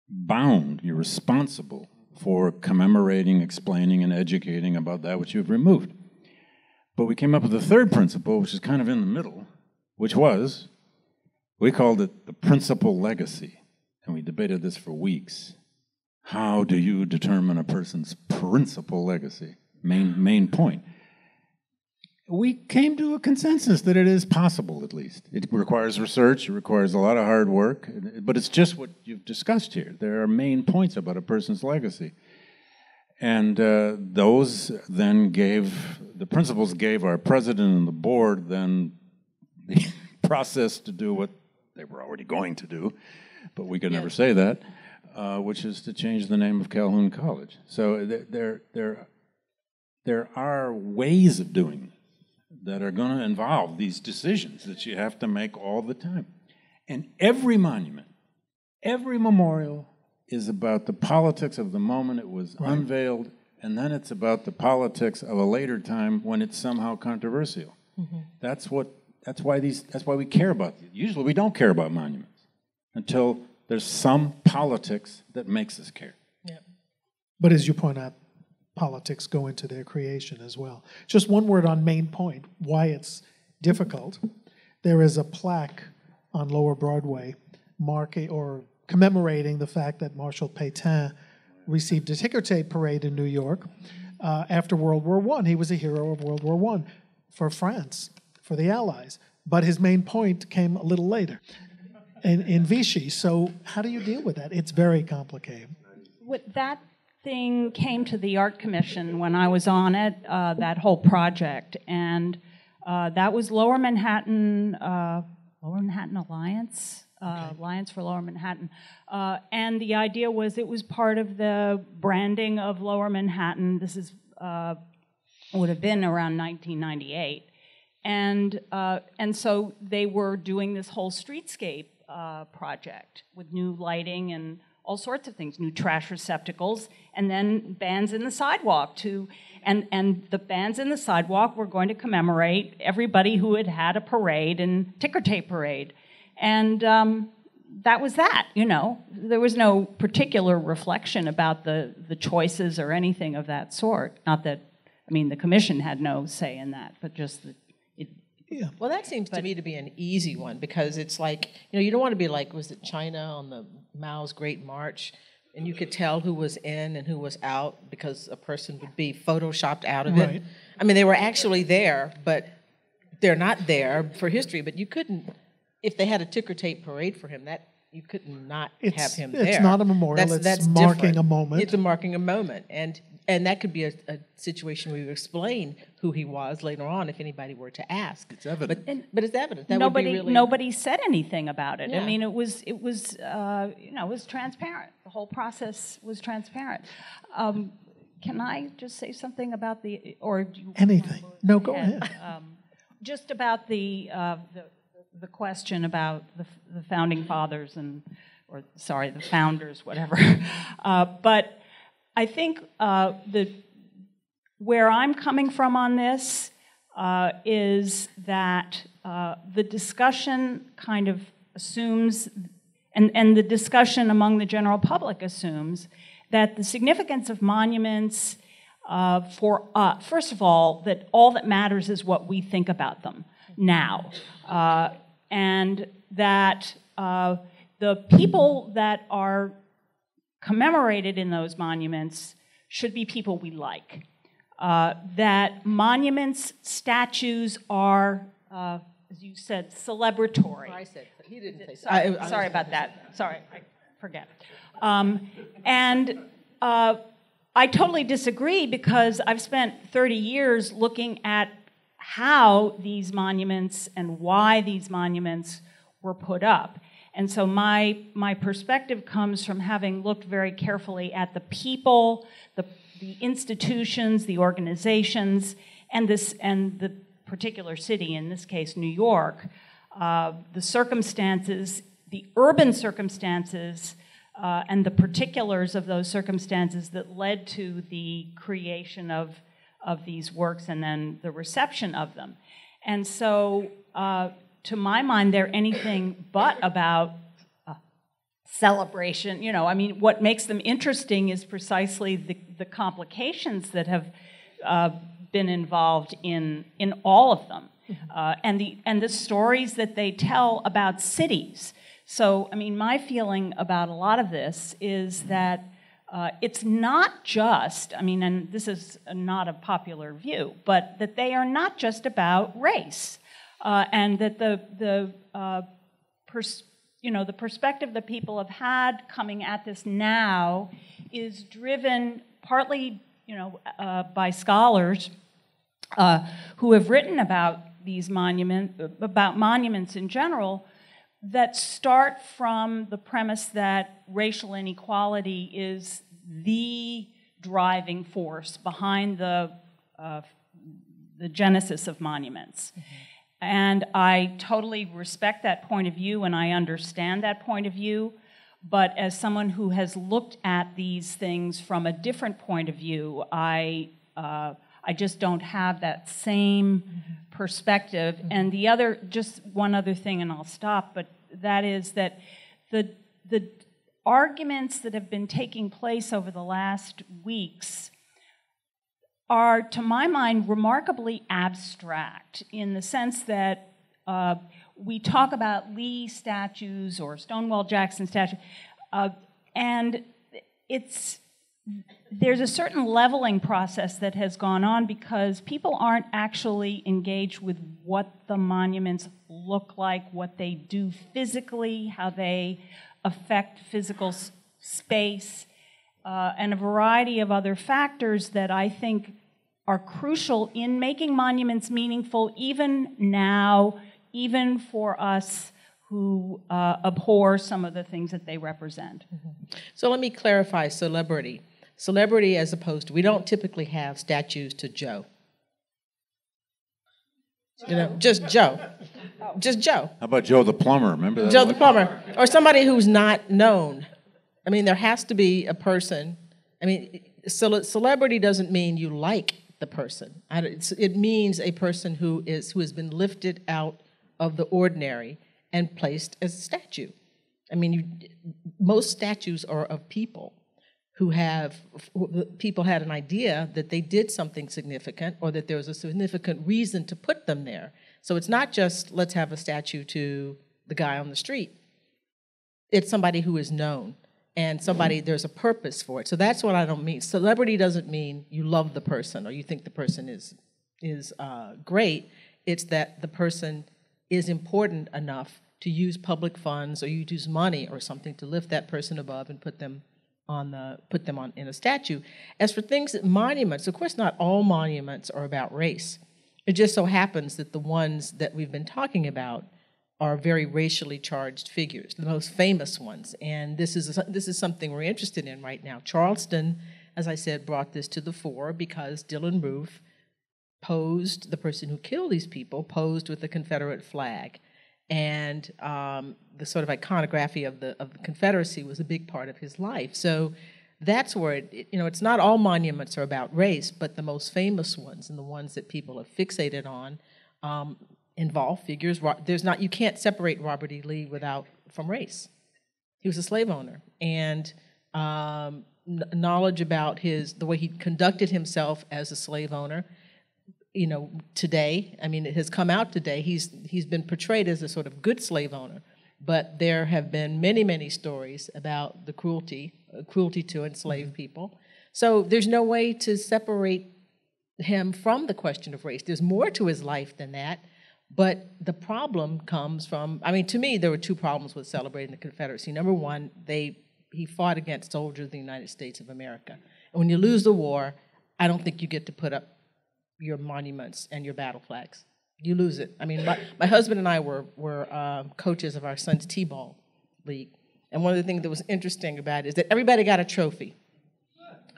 bound, you're responsible for commemorating, explaining, and educating about that which you've removed. But we came up with a third principle, which is kind of in the middle, which was, we called it the principal legacy. And we debated this for weeks. How do you determine a person's principal legacy? Main point. We came to a consensus that it is possible, at least. It requires research, it requires a lot of hard work, but it's just what you've discussed here. There are main points about a person's legacy. And those then the principals gave our president and the board then the process to do what they were already going to do, but we could never say that, which is to change the name of Calhoun College. So there are ways of doing this that are going to involve these decisions that you have to make all the time. And every monument, every memorial is about the politics of the moment it was unveiled, and then it's about the politics of a later time when it's somehow controversial. Mm-hmm. That's why we care about it. Usually we don't care about monuments until there's some politics that makes us care. Yeah. But as you point out, politics go into their creation as well. Just one word on Main Point, why it's difficult. There is a plaque on Lower Broadway commemorating the fact that Marshal Pétain received a ticker tape parade in New York after World War I. He was a hero of World War I for France, for the Allies. But his main point came a little later in Vichy. So how do you deal with that? It's very complicated. That thing came to the Art Commission when I was on it, that whole project. And that was Lower Manhattan Alliance. Alliance for Lower Manhattan. And the idea was it was part of the branding of Lower Manhattan. This would have been around 1998. And so they were doing this whole streetscape project with new lighting and all sorts of things, new trash receptacles, and then bands in the sidewalk and the bands in the sidewalk were going to commemorate everybody who had had a parade and ticker tape parade. And that was that, you know. There was no particular reflection about the choices or anything of that sort. Not that, I mean, the commission had no say in that, but just that it. Yeah. Well, that seems to me to be an easy one because it's like, you know, you don't want to be like, was it China on the Mao's Great March? And you could tell who was in and who was out because a person would be photoshopped out of it. I mean, they were actually there, but they're not there for history. But you couldn't, if they had a ticker tape parade for him, that you could not have him there. It's not a memorial. It's marking different. A moment. It's a marking a moment, and that could be a situation where you explain who he was later on if anybody were to ask. It's evident. But it's evident. That nobody, would be really... nobody said anything about it. Yeah. I mean, it was you know, it was transparent. The whole process was transparent. Can I just say something about or do you anything? No, go ahead. Just about the question about the founding fathers the founders, whatever. But I think where I'm coming from on this is that the discussion kind of assumes, and the discussion among the general public assumes, that the significance of monuments first of all that matters is what we think about them now. And that the people that are commemorated in those monuments should be people we like. That monuments, statues are, as you said, celebratory. I said, he didn't say so. Sorry about that. Sorry, I forget. And I totally disagree because I've spent 30 years looking at how these monuments and why these monuments were put up. And so my perspective comes from having looked very carefully at the people, the institutions, the organizations, and the particular city, in this case, New York, the circumstances, the urban circumstances, and the particulars of those circumstances that led to the creation of these works and then the reception of them. And so, to my mind, they're anything but about celebration. You know, I mean, what makes them interesting is precisely the complications that have been involved in all of them, and the stories that they tell about cities. So, I mean, my feeling about a lot of this is that it's not just, I mean, and this is not a popular view, but that they are not just about race, and that the perspective that people have had coming at this now is driven partly by scholars who have written about these monuments in general, that start from the premise that racial inequality is the driving force behind the genesis of monuments. Mm-hmm. And I totally respect that point of view, and I understand that point of view. But as someone who has looked at these things from a different point of view, I just don't have that same perspective. Mm-hmm. And the other, just one other thing, and I'll stop, but that is that the arguments that have been taking place over the last weeks are, to my mind, remarkably abstract in the sense that we talk about Lee statues or Stonewall Jackson statue, and there's a certain leveling process that has gone on because people aren't actually engaged with what the monuments look like, what they do physically, how they affect physical space, and a variety of other factors that I think are crucial in making monuments meaningful even now, even for us who abhor some of the things that they represent. Mm-hmm. So let me clarify celebrity. Celebrity as opposed to, we don't typically have statues to Joe. Just Joe. Just Joe. How about Joe the plumber? Remember that? Joe the plumber. Or somebody who's not known. I mean, there has to be a person. I mean, celebrity doesn't mean you like the person. It means a person who has been lifted out of the ordinary and placed as a statue. I mean, most statues are of people people had an idea that they did something significant or that there was a significant reason to put them there. So it's not just, let's have a statue to the guy on the street. It's somebody who is known and somebody, there's a purpose for it. So that's what I don't mean. Celebrity doesn't mean you love the person or you think the person is great. It's that the person is important enough to use public funds or you use money or something to lift that person above and put them in a statue. As for things that monuments, of course not all monuments are about race. It just so happens that the ones that we've been talking about are very racially charged figures, the most famous ones. And this is something we're interested in right now. Charleston, as I said, brought this to the fore because Dylann Roof posed, the person who killed these people, posed with the Confederate flag. And the sort of iconography of the Confederacy was a big part of his life. So that's where it's not all monuments are about race, but the most famous ones and the ones that people are fixated on involve figures. You can't separate Robert E. Lee from race. He was a slave owner, and knowledge about the way he conducted himself as a slave owner. Today, I mean, it has come out today, he's been portrayed as a sort of good slave owner, but there have been many, many stories about the cruelty to enslaved people. So there's no way to separate him from the question of race. There's more to his life than that, but the problem comes from, I mean, to me, there were two problems with celebrating the Confederacy. Number one, he fought against soldiers of the United States of America. And when you lose the war, I don't think you get to put up your monuments and your battle flags. You lose it. I mean, my husband and I were coaches of our son's T-ball league, and one of the things that was interesting about it is that everybody got a trophy.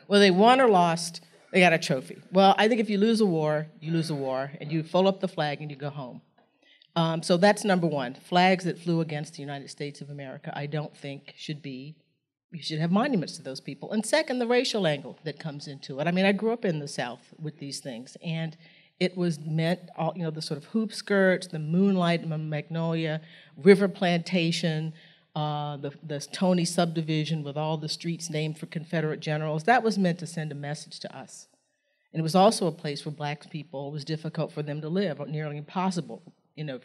Whether they won or lost, they got a trophy. Well, I think if you lose a war, you lose a war, and you fold up the flag and you go home. So that's number one. Flags that flew against the United States of America, I don't think you should have monuments to those people. And second, the racial angle that comes into it. I mean, I grew up in the South with these things, and it was meant, the sort of hoop skirts, the moonlight, Magnolia, River Plantation, the Tony subdivision with all the streets named for Confederate generals. That was meant to send a message to us. And it was also a place where black people, it was difficult for them to live, or nearly impossible,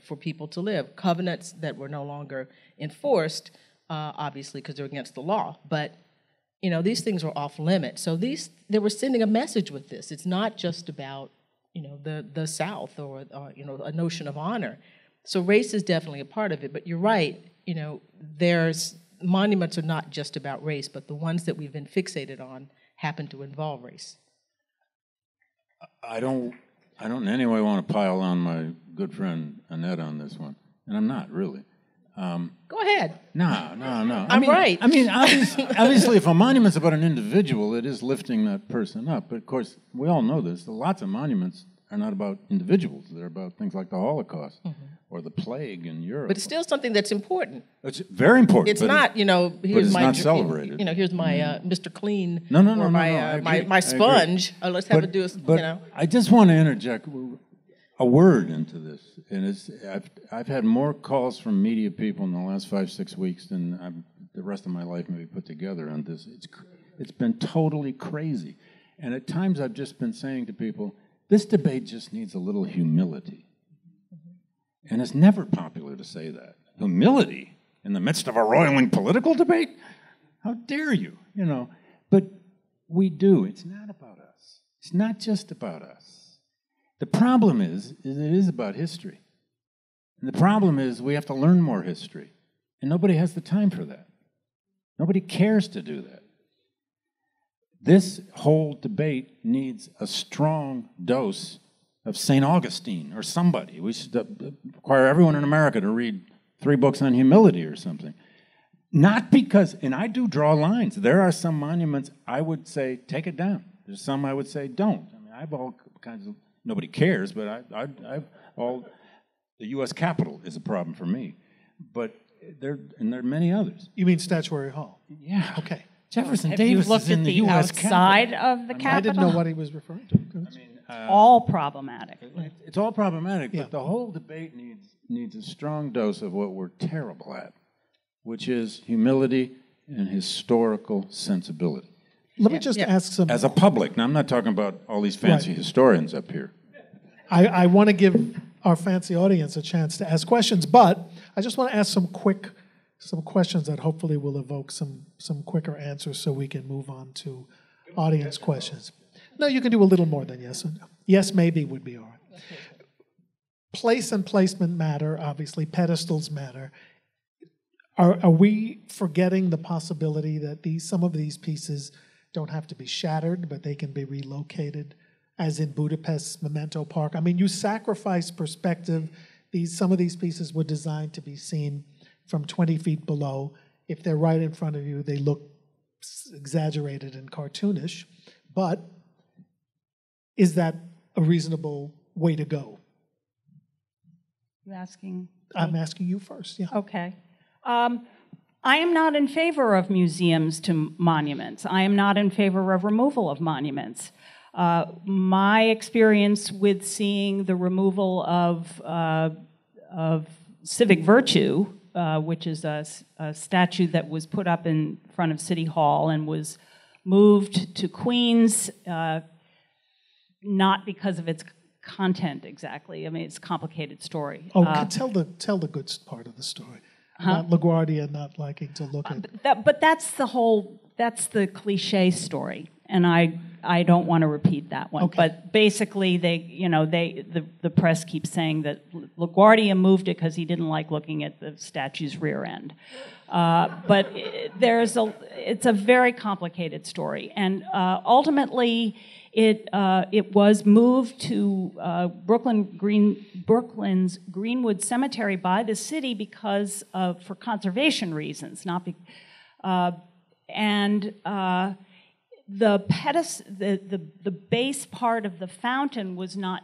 for people to live. Covenants that were no longer enforced, obviously, because they're against the law. But, these things were off limits. So they were sending a message with this. It's not just about, the South or a notion of honor. So race is definitely a part of it. But you're right, monuments are not just about race, but the ones that we've been fixated on happen to involve race. I don't in any way want to pile on my good friend Annette on this one, and I'm not really. Go ahead. No. I'm right. I mean, obviously, if a monument's about an individual, it is lifting that person up. But of course, we all know this. Lots of monuments are not about individuals. They're about things like the Holocaust or the plague in Europe. But it's still something that's important. It's very important. It's not, here's it's my, not celebrated. Here's my Mr. Clean. No, or my, I agree. my sponge. Let's have But I just want to interject a word into this, and I've had more calls from media people in the last 5-6 weeks than the rest of my life maybe put together on this. It's been totally crazy, and at times I've just been saying to people, this debate just needs a little humility, and it's never popular to say that. Humility in the midst of a roiling political debate? How dare you? But we do. It's not about us. It's not just about us. The problem is it is about history. And the problem is we have to learn more history. And nobody has the time for that. Nobody cares to do that. This whole debate needs a strong dose of St. Augustine or somebody. We should require everyone in America to read 3 books on humility or something. Not because, and I do draw lines. There are some monuments I would say, take it down. There's some I would say, don't. I mean, I have all kinds of, nobody cares, but I've all, the U.S. Capitol is a problem for me. But there are many others. You mean Statuary Hall? Yeah. Okay. Jefferson Have Davis you looked is in at the the U.S. outside Capitol. of the Capitol? I didn't know what he was referring to. All problematic. It's all problematic, Yeah. but the whole debate needs a strong dose of what we're terrible at, which is humility and historical sensibility. Let me just ask some. As a public, now I'm not talking about all these fancy Right. historians up here. I want to give our fancy audience a chance to ask questions, but I just want to ask some questions that hopefully will evoke some quicker answers so we can move on to audience questions. No, you can do a little more than yes or no. Yes, maybe would be all right. Place and placement matter, obviously. Pedestals matter. Are we forgetting the possibility that some of these pieces don't have to be shattered, but they can be relocated, as in Budapest's Memento Park? I mean, you sacrifice perspective. Some of these pieces were designed to be seen from 20 feet below. If they're right in front of you, they look exaggerated and cartoonish. But is that a reasonable way to go? You asking? I'm asking you first, yeah. Okay. I am not in favor of museums to monuments. I am not in favor of removal of monuments. My experience with seeing the removal of civic virtue, which is a statue that was put up in front of City Hall and was moved to Queens, not because of its content exactly. I mean, it's a complicated story. Tell the good part of the story. About LaGuardia not liking to look at. But that's the cliche story, and I don't want to repeat that one. Okay. But basically, the press keeps saying that LaGuardia moved it because he didn't like looking at the statue's rear end. But it's a very complicated story, and ultimately, it was moved to Brooklyn's Greenwood Cemetery by the city because for conservation reasons, not the base part of the fountain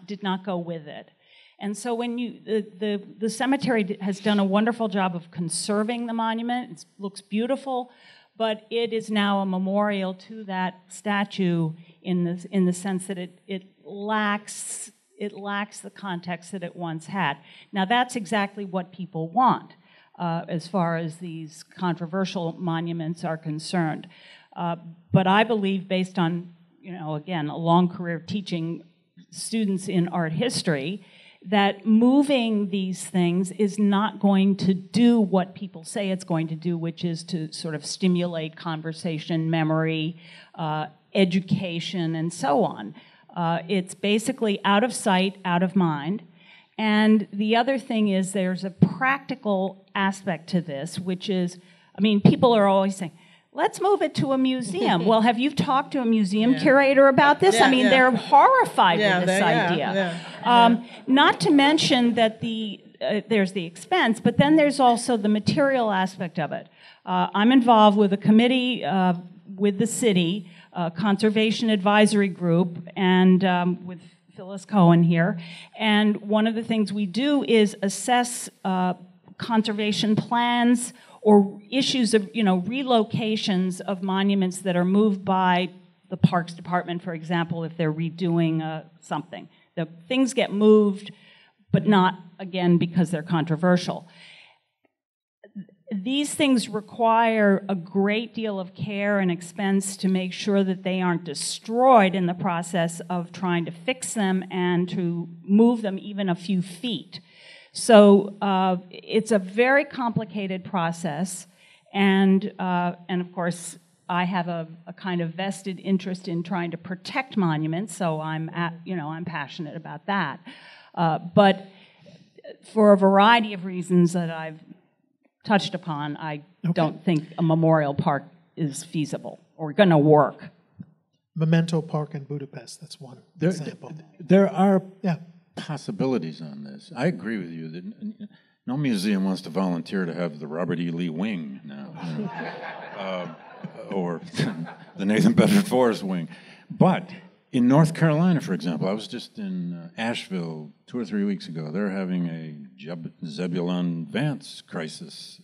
did not go with it. And so when the cemetery has done a wonderful job of conserving the monument. It looks beautiful, but it is now a memorial to that statue in the sense that it lacks the context that it once had. Now that's exactly what people want as far as these controversial monuments are concerned. But I believe, based on again a long career teaching students in art history, that moving these things is not going to do what people say it's going to do, which is to sort of stimulate conversation, memory, education, and so on. It's basically out of sight, out of mind. And the other thing is there's a practical aspect to this, which is, I mean, people are always saying, let's move it to a museum. Well, have you talked to a museum Yeah. curator about this? Yeah, I mean, yeah. they're horrified Yeah, with this idea. yeah. Not to mention that there's the expense, but then there's also the material aspect of it. I'm involved with a committee with the city, Conservation Advisory Group, and with Phyllis Cohen here. And one of the things we do is assess conservation plans or issues of, relocations of monuments that are moved by the Parks Department, for example, if they're redoing something. The things get moved, but not, again, because they're controversial. These things require a great deal of care and expense to make sure that they aren't destroyed in the process of trying to fix them and to move them even a few feet. So it's a very complicated process, and of course, I have a kind of vested interest in trying to protect monuments, so I'm passionate about that. But for a variety of reasons that I've touched upon, I don't think a memorial park is feasible or going to work. Memento Park in Budapest, that's one example. There are Yeah. possibilities on this. I agree with you that no museum wants to volunteer to have the Robert E. Lee Wing now, or the Nathan Bedford Forrest Wing. But in North Carolina, for example, I was just in Asheville 2 or 3 weeks ago. They're having a Zebulon Vance crisis.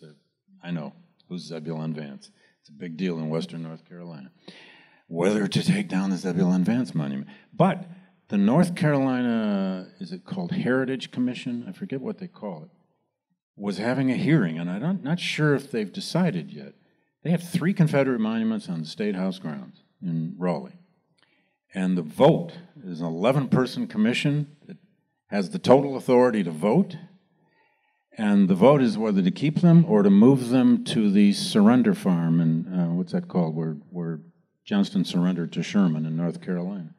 I know who's Zebulon Vance. It's a big deal in Western North Carolina. Whether to take down the Zebulon Vance monument. But the North Carolina, is it called Heritage Commission? I forget what they call it. Was having a hearing, and I'm not sure if they've decided yet. They have 3 Confederate monuments on the State House grounds in Raleigh. And the vote is an 11-person commission that has the total authority to vote. And the vote is whether to keep them or to move them to the surrender farm, and what's that called, where Johnston surrendered to Sherman in North Carolina.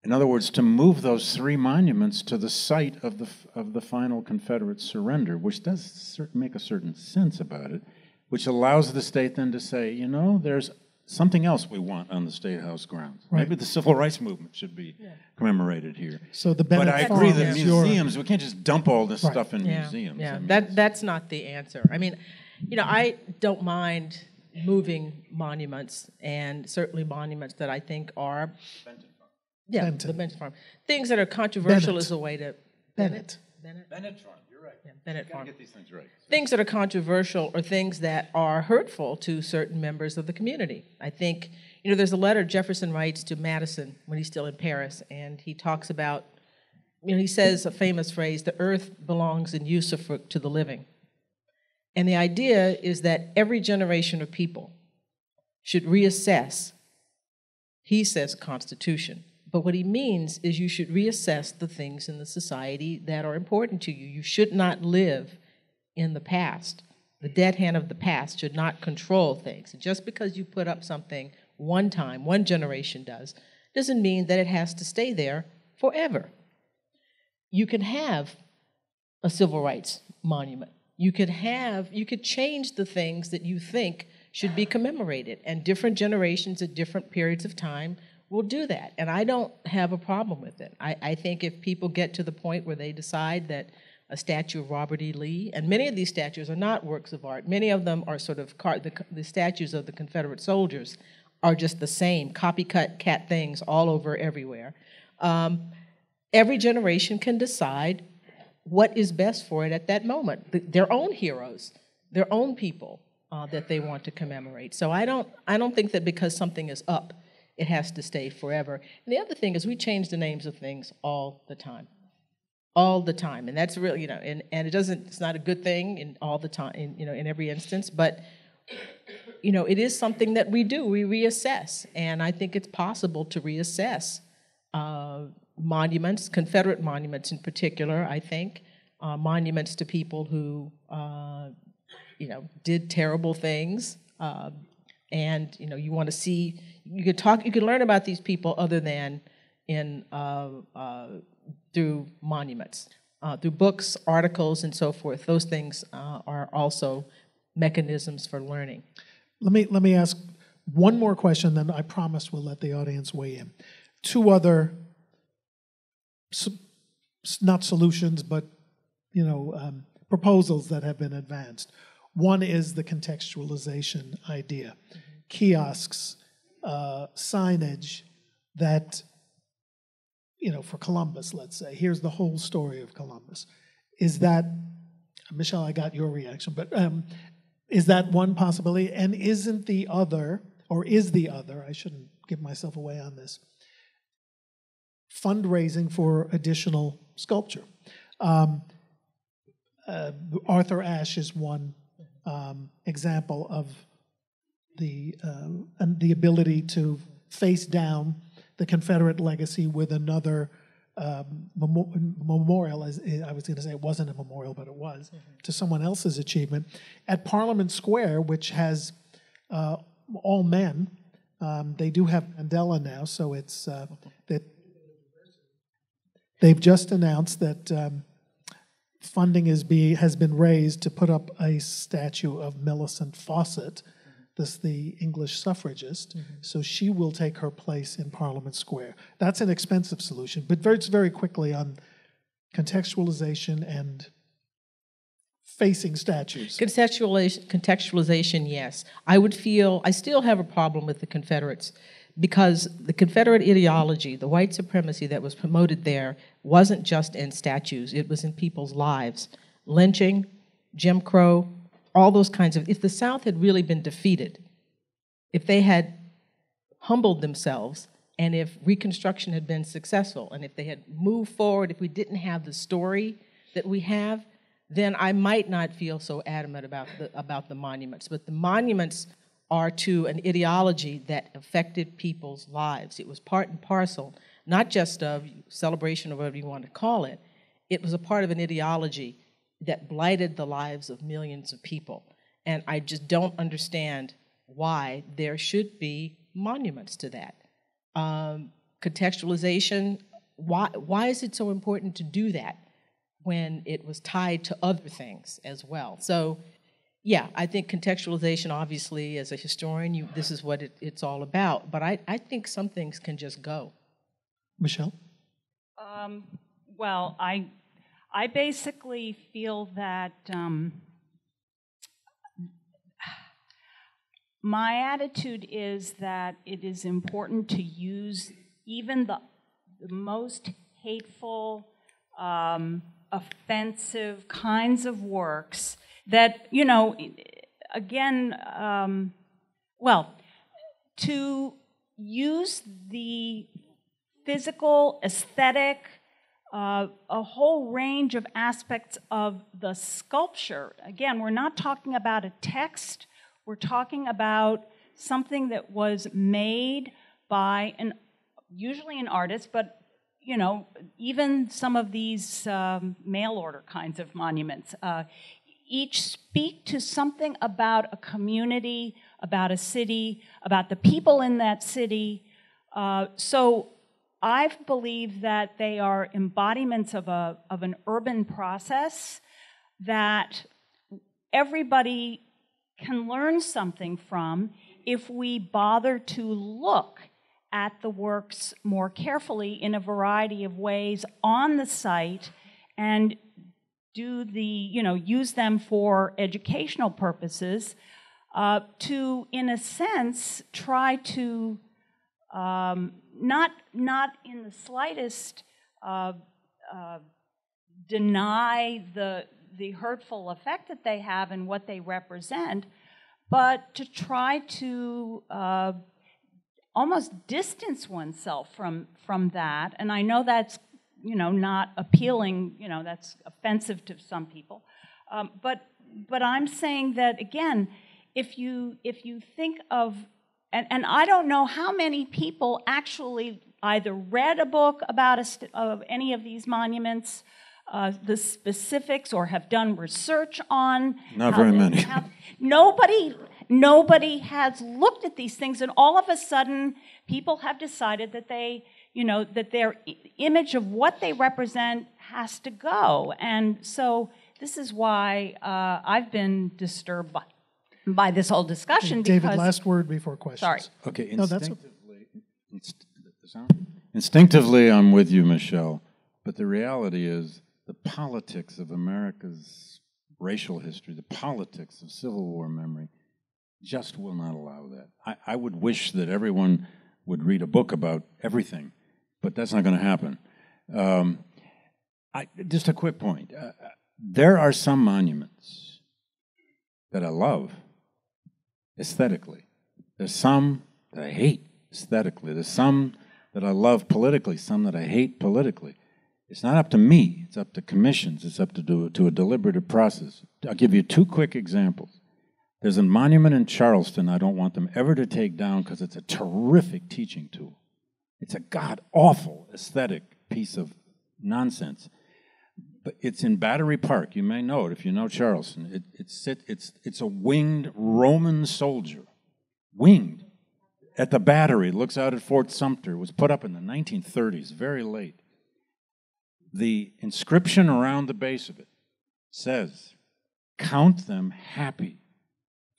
In other words, to move those 3 monuments to the site of the final Confederate surrender, which does make a certain sense about it, which allows the state then to say, there's something else we want on the State House grounds. Right. Maybe the Civil Rights Movement should be commemorated here. So the But Bennett I agree Farm that is your- museums, we can't just dump all this Right. stuff in Yeah, museums. yeah. I mean, That's not the answer. I mean, I don't mind moving monuments, and certainly monuments that I think are Benton. the Benton Farm. Things that are controversial Bennett. is a way to Bennett. Bennett Farm, you're right. Yeah, Bennett Gotta Farm. get these things right. Things that are controversial or things that are hurtful to certain members of the community. I think, there's a letter Jefferson writes to Madison when he's still in Paris, and he talks about, he says a famous phrase, the earth belongs in usufruct to the living. And the idea is that every generation of people should reassess, he says Constitution, but what he means is you should reassess the things in the society that are important to you. You should not live in the past. The dead hand of the past should not control things. Just because you put up something one time, one generation doesn't mean that it has to stay there forever. You can have a civil rights monument. You could change the things that you think should be commemorated, and different generations at different periods of time will do that. And I don't have a problem with it. I think if people get to the point where they decide that a statue of Robert E. Lee, and many of these statues are not works of art. Many of them are sort of, the statues of the Confederate soldiers are just the same, copycat things all over everywhere. Every generation can decide what is best for it at that moment. Their own heroes, their own people that they want to commemorate. So I don't think that because something is up, it has to stay forever. And the other thing is we change the names of things all the time. All the time. And that's really, and it's not a good thing in all the time, in every instance, but it is something that we do. We reassess. And I think it's possible to reassess monuments, Confederate monuments in particular, I think, monuments to people who, did terrible things. And, you want to see, you can learn about these people other than through monuments, through books, articles, and so forth. Those things are also mechanisms for learning. Let me ask one more question, then I promise we'll let the audience weigh in. Two other, not solutions, but proposals that have been advanced. One is the contextualization idea. Kiosks, signage that, for Columbus, let's say, here's the whole story of Columbus. Is that, Michelle, I got your reaction, but is that one possibility? And isn't the other, or is the other, I shouldn't give myself away on this, fundraising for additional sculpture? Arthur Ashe is one example of the ability to face down the Confederate legacy with another memorial, as I was going to say it wasn't a memorial, but it was, to someone else's achievement. At Parliament Square, which has all men, they do have Mandela now, so it's that they've just announced that funding has been raised to put up a statue of Millicent Fawcett, the English suffragist, so she will take her place in Parliament Square. That's an expensive solution, but very quickly on contextualization and facing statues. Contextualization, yes. I still have a problem with the Confederates because the Confederate ideology, the white supremacy that was promoted there, wasn't just in statues, it was in people's lives. Lynching, Jim Crow, all those kinds of, if the South had really been defeated, if they had humbled themselves, and if Reconstruction had been successful, and if they had moved forward, if we didn't have the story that we have, then I might not feel so adamant about the monuments. But the monuments are to an ideology that affected people's lives. It was part and parcel, not just of celebration or whatever you want to call it. It was a part of an ideology that blighted the lives of millions of people. And I just don't understand why there should be monuments to that. Contextualization, why is it so important to do that when it was tied to other things as well? So, yeah, I think contextualization, obviously, as a historian, this is what it's all about. But I think some things can just go. Michelle? Well, I basically feel that my attitude is that it is important to use even the most hateful, offensive kinds of works that, again, to use the physical, aesthetic, a whole range of aspects of the sculpture. Again, we're not talking about a text, we're talking about something that was made by usually an artist, but even some of these mail order kinds of monuments, each speak to something about a community, about a city, about the people in that city. So I believe that they are embodiments of an urban process that everybody can learn something from if we bother to look at the works more carefully in a variety of ways on the site and use them for educational purposes to, in a sense, try to not in the slightest deny the hurtful effect that they have and what they represent, but to try to almost distance oneself from that. And I know that's not appealing, that's offensive to some people, but I'm saying that again, if you think of and I don't know how many people actually either read a book about of any of these monuments, the specifics, or have done research on. Not very many. Nobody has looked at these things, and all of a sudden, people have decided that that their image of what they represent has to go. And so this is why I've been disturbed by this whole discussion David, because... last word before questions. Sorry. Okay, No, that's instinctively, I'm with you, Michelle, but the reality is the politics of America's racial history, the politics of Civil War memory, just will not allow that. I would wish that everyone would read a book about everything, but that's not going to happen. Just a quick point. There are some monuments that I love aesthetically. There's some that I hate aesthetically. There's some that I love politically, some that I hate politically. It's not up to me. It's up to commissions. It's up to a deliberative process. I'll give you two quick examples. There's a monument in Charleston I don't want them ever to take down because it's a terrific teaching tool. It's a god-awful aesthetic piece of nonsense. But it's in Battery Park. You may know it if you know Charleston. It's a winged Roman soldier, winged, at the Battery. It looks out at Fort Sumter. It was put up in the 1930s, very late. The inscription around the base of it says, "Count them happy.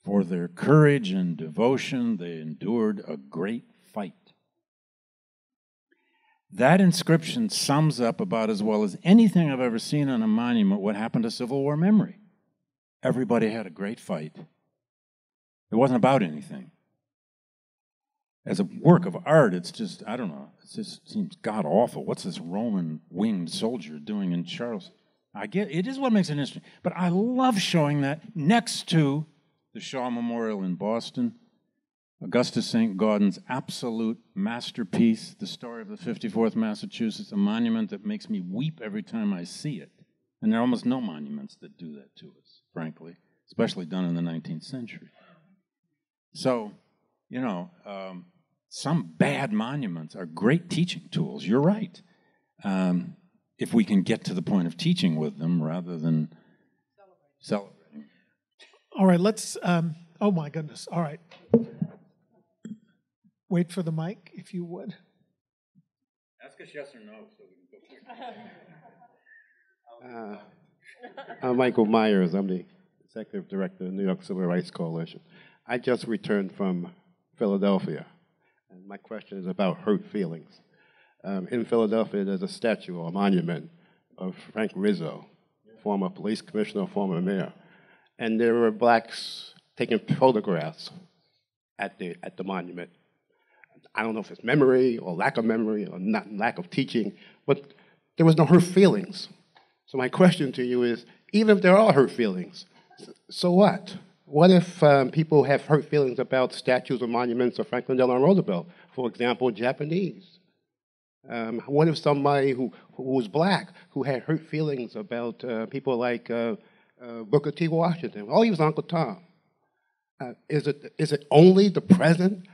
For their courage and devotion, they endured a great fight." That inscription sums up about as well as anything I've ever seen on a monument what happened to Civil War memory. Everybody had a great fight. It wasn't about anything. As a work of art, it's just, I don't know, it just seems god-awful. What's this Roman winged soldier doing in Charleston? I get it is what makes it interesting. But I love showing that next to the Shaw Memorial in Boston, Augustus St. Gaudens's absolute masterpiece, The Story of the 54th Massachusetts, a monument that makes me weep every time I see it. And there are almost no monuments that do that to us, frankly, especially done in the 19th century. So, you know, some bad monuments are great teaching tools. You're right. If we can get to the point of teaching with them rather than celebrating. All right, let's, oh my goodness, all right. Wait for the mic, if you would. Ask us yes or no so we can go through. I'm Michael Myers. I'm the Executive Director of the New York Civil Rights Coalition. I just returned from Philadelphia, and my question is about hurt feelings. In Philadelphia, there's a statue or a monument of Frank Rizzo, former police commissioner, former mayor. And there were blacks taking photographs at the monument. I don't know if it's memory or lack of memory or not lack of teaching, but there was no hurt feelings. So my question to you is, even if there are hurt feelings, so what? What if people have hurt feelings about statues or monuments of Franklin Delano Roosevelt? For example, Japanese. What if somebody who was black, who had hurt feelings about people like Booker T. Washington? Oh, he was Uncle Tom. Is it only the present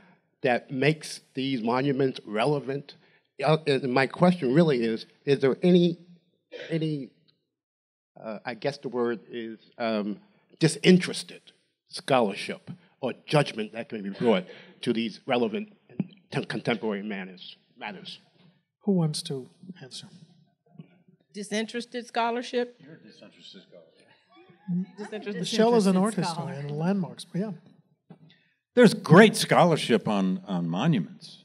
that makes these monuments relevant? And my question really is there any I guess the word is disinterested scholarship or judgment that can be brought to these relevant contemporary matters? Who wants to answer? Disinterested scholarship? You're a disinterested scholar. Michelle is an art historian and landmarks, but yeah. There's great scholarship on monuments.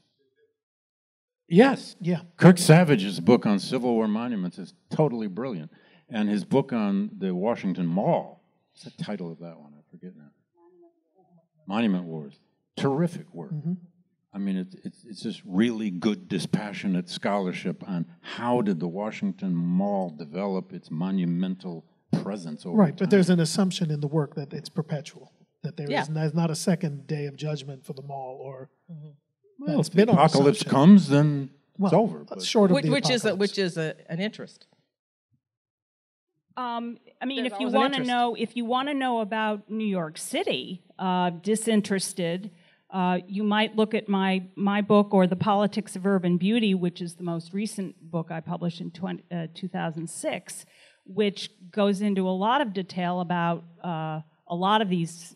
Yes. Yeah. Kirk Savage's book on Civil War monuments is totally brilliant. And his book on the Washington Mall, what's the title of that one? I forget now. Monument Wars. Terrific work. Mm-hmm. I mean, it's just really good, dispassionate scholarship on how did the Washington Mall develop its monumental presence over Right, time. but there's an assumption in the work that it's perpetual, that there's not a second day of judgment for the mall, or Well, that's if the been an apocalypse assumption. comes, then Well, it's over. that's short of the Which apocalypse. is an interest. I mean, There's if you always an want to interest. know, if you want to know about New York City, disinterested, you might look at my book or The Politics of Urban Beauty, which is the most recent book I published in 2006, which goes into a lot of detail about a lot of these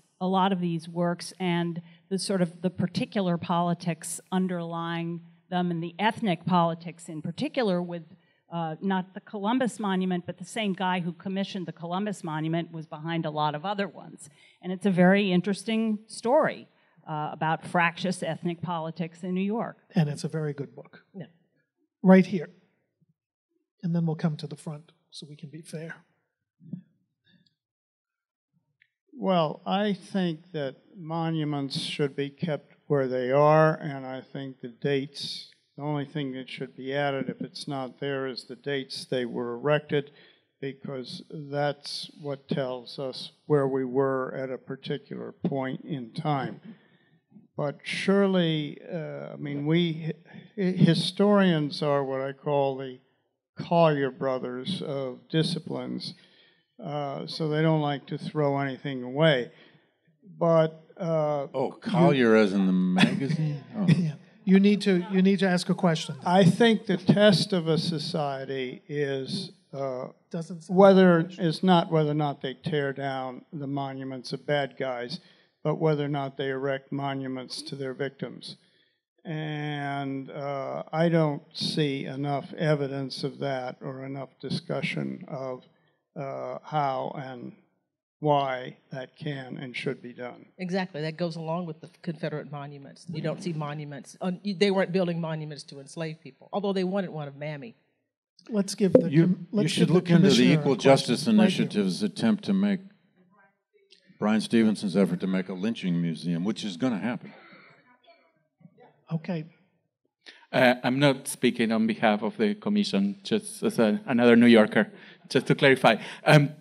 works and the sort of the particular politics underlying them and the ethnic politics in particular with Not the Columbus Monument, but the same guy who commissioned the Columbus Monument was behind a lot of other ones. And it's a very interesting story about fractious ethnic politics in New York. And it's a very good book. Yeah. Right here. And then we'll come to the front so we can be fair. Well, I think that monuments should be kept where they are, and I think the dates, the only thing that should be added if it's not there is the dates they were erected, because that's what tells us where we were at a particular point in time. But surely, I mean, we historians are what I call the Collier brothers of disciplines, so they don't like to throw anything away. But Collier as in the magazine? Oh. Yeah. You need to ask a question. I think the test of a society is Doesn't sound whether or not they tear down the monuments of bad guys, but whether or not they erect monuments to their victims. And I don't see enough evidence of that or enough discussion of how and why that can and should be done. Exactly. That goes along with the Confederate monuments. You don't see monuments. They weren't building monuments to enslave people, although they wanted one of Mammy. Let's give the You should look into the Equal Justice Initiative's attempt to make Brian Stevenson's effort to make a lynching museum, which is going to happen. Okay. I'm not speaking on behalf of the commission, just as another New Yorker, just to clarify.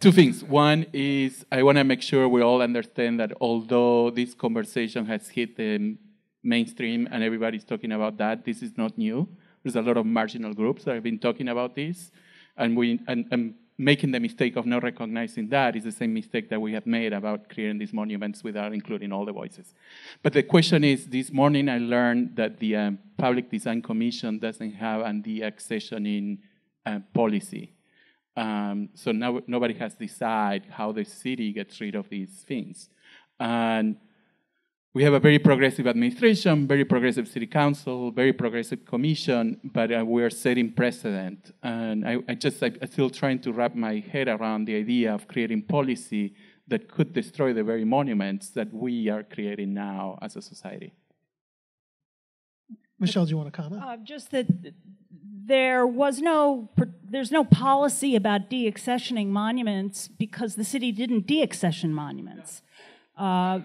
Two things. One is I want to make sure we all understand that although this conversation has hit the mainstream and everybody's talking about that, this is not new. There's a lot of marginal groups that have been talking about this, and making the mistake of not recognizing that is the same mistake that we have made about creating these monuments without including all the voices. But the question is, this morning I learned that the Public Design Commission doesn't have a de-accessioning policy. So now nobody has decided how the city gets rid of these things. And we have a very progressive administration, very progressive city council, very progressive commission, but we're setting precedent. And I'm still trying to wrap my head around the idea of creating policy that could destroy the very monuments that we are creating now as a society. Michelle, do you want to comment? Just that there's no policy about de-accessioning monuments because the city didn't de-accession monuments. I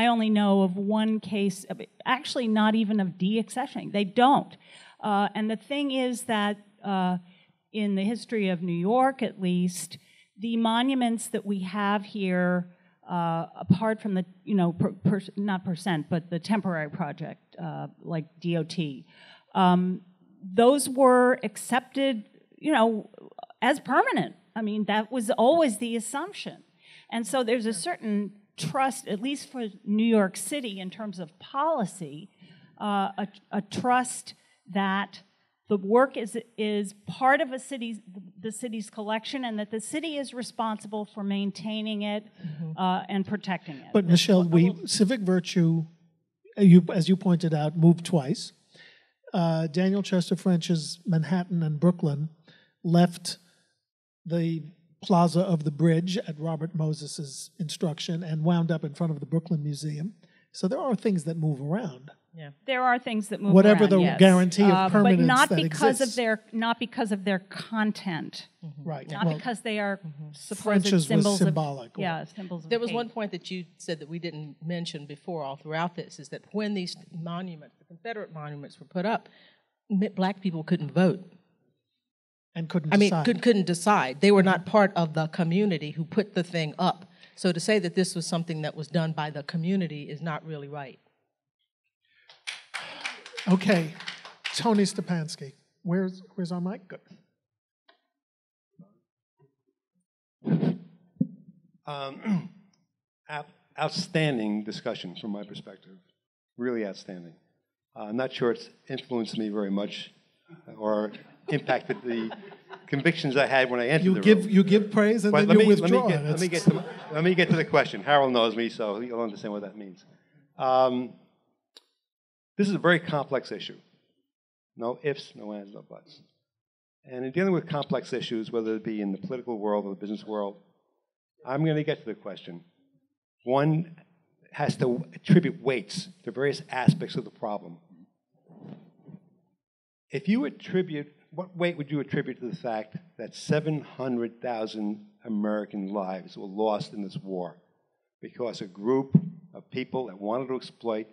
only know of one case, actually not even of de-accessioning. They don't. And the thing is that in the history of New York, at least, the monuments that we have here, apart from the, not percent, but the temporary project, like DOT, those were accepted, as permanent. I mean, that was always the assumption. And so there's a certain trust, at least for New York City in terms of policy, a trust that the work is part of the city's collection, and that the city is responsible for maintaining it and protecting it. But Michelle, civic virtue, as you pointed out, moved twice. Daniel Chester French's Manhattan and Brooklyn left the plaza of the bridge at Robert Moses's instruction and wound up in front of the Brooklyn Museum. So there are things that move around. Yeah, there are things that move whatever around, the yes. guarantee of permanence but not that because exists. not because of their content, Right. not Well, because they are supposed French's was symbols symbolic. of symbols of There was hate. one point that you said that we didn't mention before all throughout this, is that when these monuments, the Confederate monuments, were put up, black people couldn't vote. and couldn't I mean, decide. couldn't decide. They were not part of the community who put the thing up. So to say that this was something that was done by the community is not really right. Okay, Tony Stepanski. Where's our mic? Good. Outstanding discussion from my perspective. Really outstanding. I'm not sure it's influenced me very much or impacted the convictions I had when I entered the room. You give praise and But then you withdraw. let me get to the question. Harold knows me, so he'll understand what that means. This is a very complex issue. No ifs, no ands, no buts. And in dealing with complex issues, whether it be in the political world or the business world, I'm going to get to the question. One has to attribute weights to various aspects of the problem. If you attribute, what weight would you attribute to the fact that 700,000 American lives were lost in this war because a group of people that wanted to exploit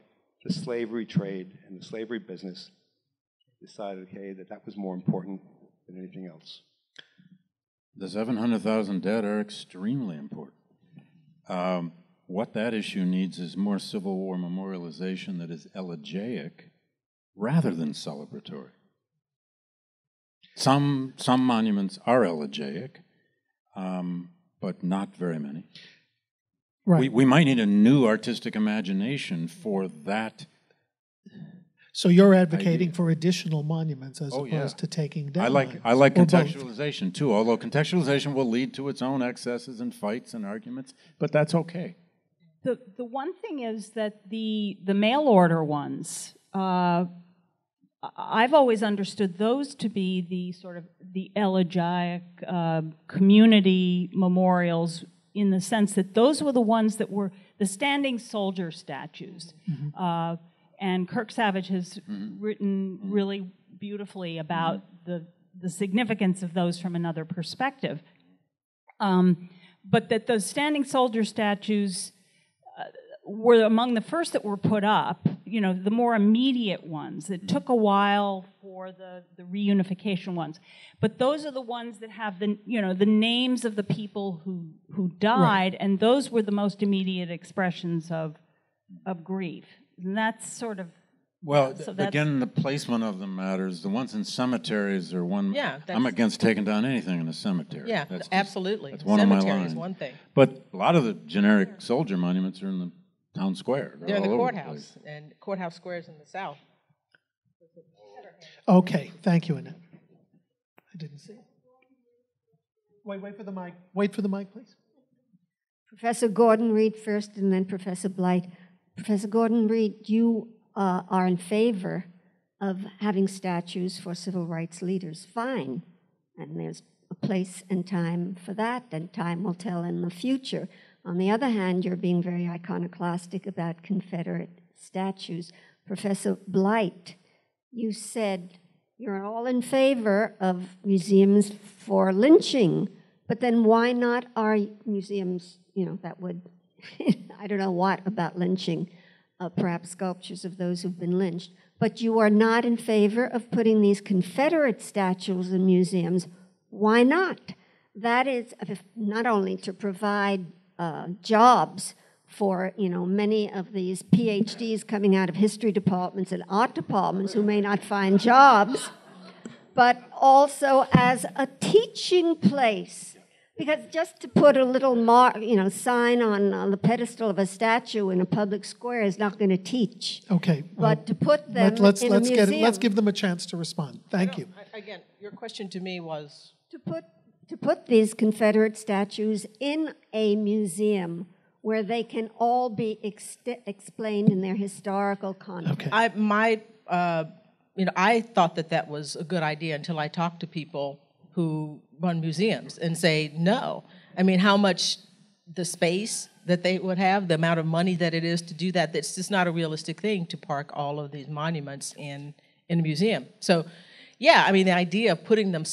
the slavery trade and the slavery business decided, okay, that was more important than anything else? The 700,000 dead are extremely important. What that issue needs is more Civil War memorialization that is elegiac rather than celebratory. Some monuments are elegiac, but not very many. Right. We might need a new artistic imagination for that. So you're advocating for additional monuments as opposed to taking down. I like or both. contextualization too, although contextualization will lead to its own excesses and fights and arguments, but that's okay. The one thing is that the mail order ones, I've always understood those to be the sort of the elegiac community memorials, in the sense that those were the ones that were the standing soldier statues. Mm-hmm. And Kirk Savage has written really beautifully about the significance of those from another perspective. But that those standing soldier statues were among the first that were put up, you know, the more immediate ones. It took a while for the reunification ones. But those are the ones that have the, you know, the names of the people who died, and those were the most immediate expressions of grief. And that's sort of... Well, again, the placement of them matters. The ones in cemeteries are one... Yeah, I'm against taking down anything in a cemetery. Yeah, absolutely. That's one of my lines. Cemetery is one thing. But a lot of the generic soldier monuments are in the town square. They're in the courthouse, and courthouse squares in the south. Okay, thank you, Annette. I didn't see it. Wait for the mic. Wait for the mic, please. Professor Gordon Reed first, and then Professor Blight. Professor Gordon Reed, you are in favor of having statues for civil rights leaders. Fine. And there's a place and time for that, and time will tell in the future. On the other hand, you're being very iconoclastic about Confederate statues. Professor Blight, you said you're all in favor of museums for lynching, but then why not are museums, you know, that would, I don't know what about lynching, perhaps sculptures of those who've been lynched, but you are not in favor of putting these Confederate statues in museums. Why not? That is not only to provide jobs for, you know, many of these PhDs coming out of history departments and art departments who may not find jobs, but also as a teaching place. Because just to put a little sign on the pedestal of a statue in a public square is not going to teach. Okay. But to put them in a museum. Let's give them a chance to respond. Thank you. Again, your question to me was... To put these Confederate statues in a museum where they can all be explained in their historical context. Okay. I thought that was a good idea until I talked to people who run museums and say, no. I mean, how much the space that they would have, the amount of money that it is to do that, that's just not a realistic thing to park all of these monuments in a museum. So, yeah, I mean, the idea of putting them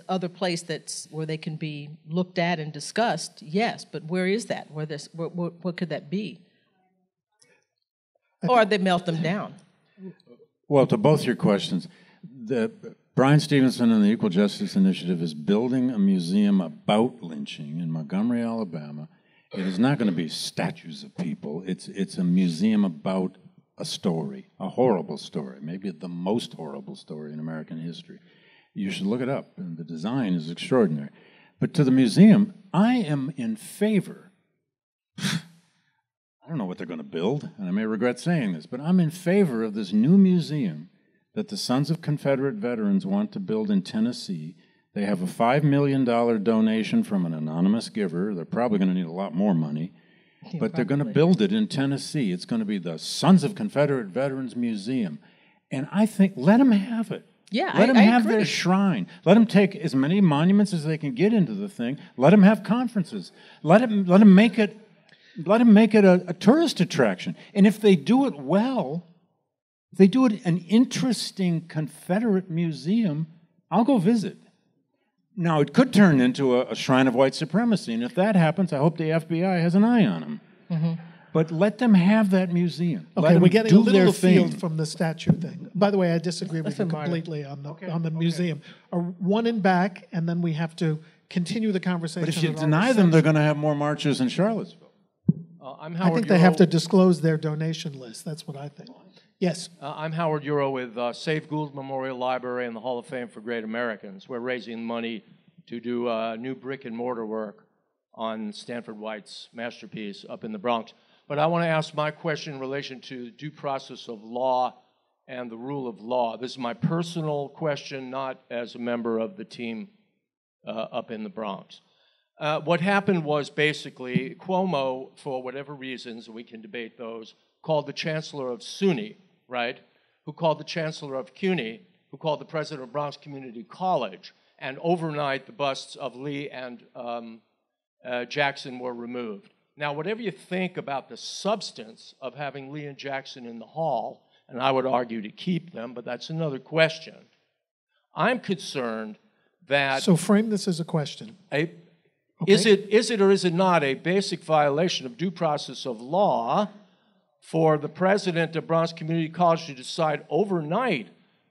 other place where they can be looked at and discussed, yes, but where is that? What could that be? Or they melt them down. Well, to both your questions, Brian Stevenson and the Equal Justice Initiative is building a museum about lynching in Montgomery, Alabama. It is not going to be statues of people. It's a museum about a story, a horrible story, maybe the most horrible story in American history. You should look it up, and the design is extraordinary. But to the museum, I am in favor. I don't know what they're going to build, and I may regret saying this, but I'm in favor of this new museum that the Sons of Confederate Veterans want to build in Tennessee. They have a $5 million donation from an anonymous giver. They're probably going to need a lot more money. But they're going to build it in Tennessee. It's going to be the Sons of Confederate Veterans Museum. And I think, let them have it. Yeah, Let them I have agree. their shrine. Let them take as many monuments as they can get into the thing. Let them have conferences. Let them make it a tourist attraction. And if they do it well, if they do it an interesting Confederate museum, I'll go visit. Now, it could turn into a shrine of white supremacy, and if that happens, I hope the FBI has an eye on them. Mm-hmm. But let them have that museum. Let Okay, them we're getting do a little their afield thing. from the statue thing. By the way, I disagree with you Listen, Marta. completely on the museum. One in back, and then we have to continue the conversation. But if you at our deny them, they're reception. going to have more marches in Charlottesville. I'm I Howard think they have Euro. to disclose their donation list. That's what I think. Yes. I'm Howard Euro with Save Gould Memorial Library and the Hall of Fame for Great Americans. We're raising money to do new brick and mortar work on Stanford White's masterpiece up in the Bronx. But I want to ask my question in relation to due process of law and the rule of law. This is my personal question, not as a member of the team up in the Bronx. What happened was basically Cuomo, for whatever reasons, and we can debate those, called the chancellor of SUNY, right? Who called the chancellor of CUNY, who called the president of Bronx Community College, and overnight the busts of Lee and Jackson were removed. Now, whatever you think about the substance of having Lee and Jackson in the hall, and I would argue to keep them, but that's another question, I'm concerned that So frame this as a question. is it or is it not a basic violation of due process of law for the president of Bronx Community College to decide overnight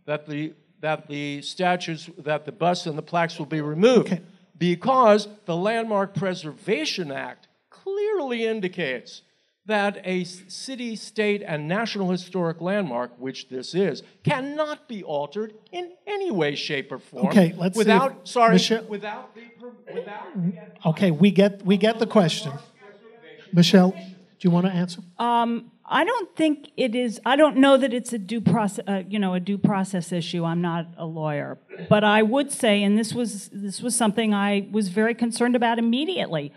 that the statues, that the busts and the plaques will be removed? Okay. Because the Landmark Preservation Act clearly indicates that a city, state, and national historic landmark, which this is, cannot be altered in any way, shape, or form. Okay, let's see if without, sorry, Michelle- without the Okay, we get the question. Michelle, do you want to answer? I don't think it is. I don't know that it's a due process, a due process issue. I'm not a lawyer, but I would say, and this was something I was very concerned about immediately.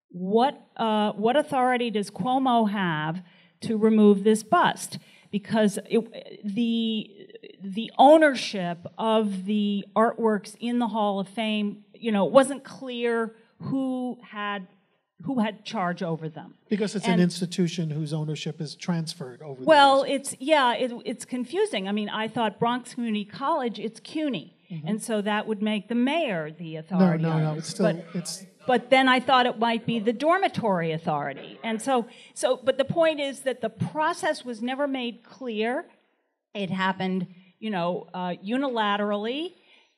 What authority does Cuomo have to remove this bust? Because the ownership of the artworks in the Hall of Fame, it wasn't clear who had charge over them. Because it's an institution whose ownership is transferred over. Well, the years. it's confusing. I mean, I thought Bronx Community College, it's CUNY, and so that would make the mayor the authority. No. It's still But then I thought it might be the dormitory authority, and but the point is that the process was never made clear. It happened, unilaterally,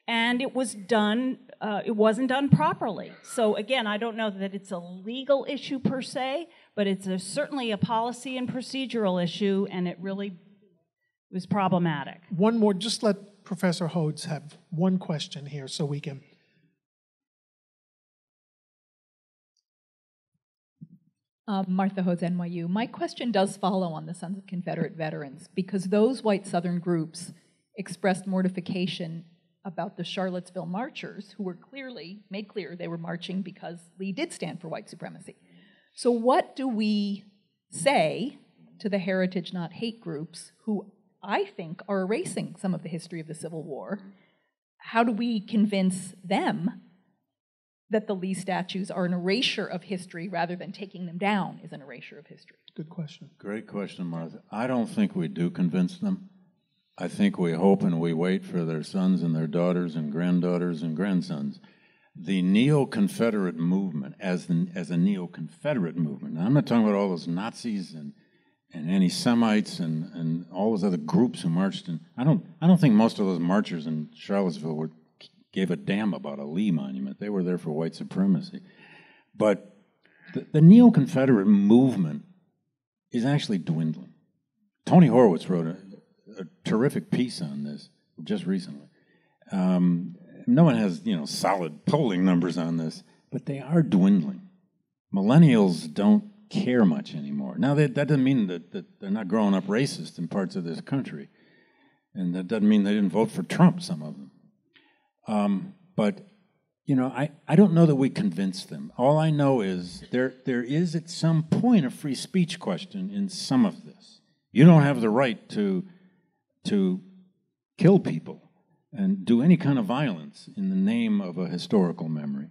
and it was done. It wasn't done properly. So again, I don't know that it's a legal issue per se, but it's certainly a policy and procedural issue, and it really was problematic. One more, just let Professor Hodes have one question here so we can. Martha Hodes, NYU. My question does follow on the Sons of Confederate Veterans, because those white Southern groups expressed mortification about the Charlottesville marchers, who were made clear they were marching because Lee did stand for white supremacy. So what do we say to the heritage not hate groups who I think are erasing some of the history of the Civil War? How do we convince them that the Lee statues are an erasure of history rather than taking them down is an erasure of history? Good question. Great question, Martha. I don't think we do convince them. I think we hope and we wait for their sons and their daughters and granddaughters and grandsons. The neo-Confederate movement, as a neo-Confederate movement, now, I'm not talking about all those Nazis and anti-Semites and all those other groups who marched in. I don't think most of those marchers in Charlottesville gave a damn about a Lee monument. They were there for white supremacy. But the neo-Confederate movement is actually dwindling. Tony Horwitz wrote a terrific piece on this just recently. No one has, solid polling numbers on this, but they are dwindling. Millennials don't care much anymore. Now, that doesn't mean that they're not growing up racist in parts of this country, and that doesn't mean they didn't vote for Trump, some of them. But I don't know that we convince them. All I know is there is at some point a free speech question in some of this. You don't have the right to to kill people and do any kind of violence in the name of a historical memory,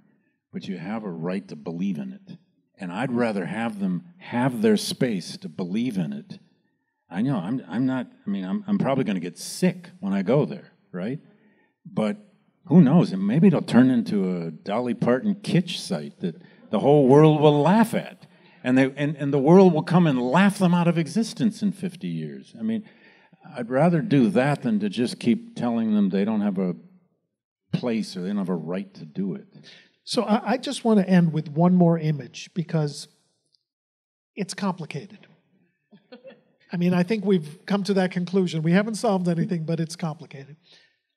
but you have a right to believe in it. And I'd rather have them have their space to believe in it. I know, I'm probably going to get sick when I go there, right? But who knows? And maybe it'll turn into a Dolly Parton kitsch site that the whole world will laugh at. And the world will come and laugh them out of existence in 50 years. I mean, I'd rather do that than to just keep telling them they don't have a place or they don't have a right to do it. So I just want to end with one more image because it's complicated. I mean, I think we've come to that conclusion. We haven't solved anything, but it's complicated.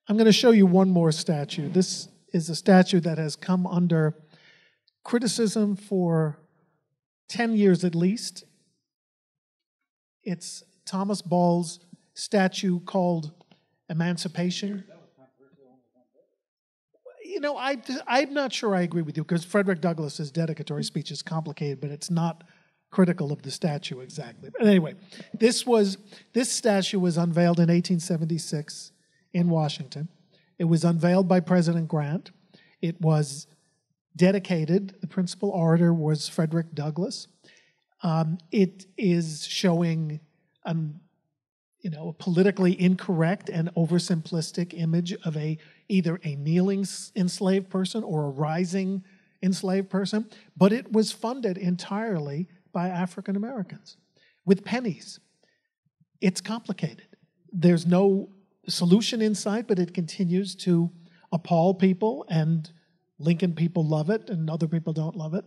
I'm going to show you one more statue. This is a statue that has come under criticism for 10 years at least. It's Thomas Ball's statue called Emancipation. You know, I'm not sure I agree with you because Frederick Douglass's dedicatory speech is complicated, but it's not critical of the statue exactly. But anyway, this statue was unveiled in 1876 in Washington. It was unveiled by President Grant. It was dedicated, the principal orator was Frederick Douglass. It is showing a politically incorrect and oversimplistic image of either a kneeling enslaved person or a rising enslaved person, but it was funded entirely by African Americans with pennies. It's complicated. There's no solution in sight, but it continues to appall people, and Lincoln people love it, and other people don't love it.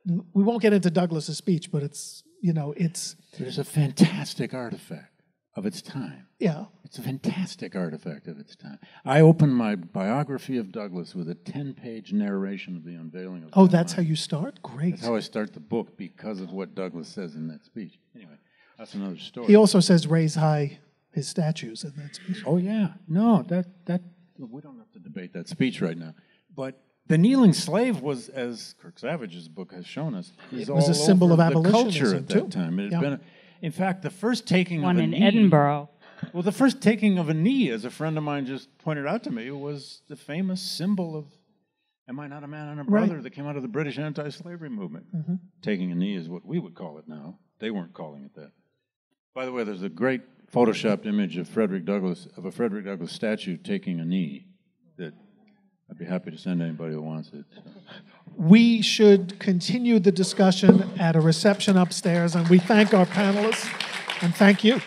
We won't get into Douglass's speech, but it's. There's a fantastic artifact of its time. Yeah. It's a fantastic artifact of its time. I opened my biography of Douglass with a 10-page narration of the unveiling of Oh, that's how you start? Great. That's how I start the book because of what Douglass says in that speech. Anyway, that's another story. He also says raise high his statues in that speech. Oh, yeah. No, we don't have to debate that speech right now. But the kneeling slave was, as Kirk Savage's book has shown us, it was a symbol of abolitionism, culture at that time. It had been, in fact, the first taking One of a in knee. Edinburgh. Well, the first taking of a knee, as a friend of mine just pointed out to me, was the famous symbol of "Am I not a man and a brother?" that came out of the British anti-slavery movement. Mm-hmm. Taking a knee is what we would call it now. They weren't calling it that. By the way, there's a great photoshopped image of a Frederick Douglass statue taking a knee that I'd be happy to send anybody who wants it. So. We should continue the discussion at a reception upstairs, and we thank our panelists, and thank you.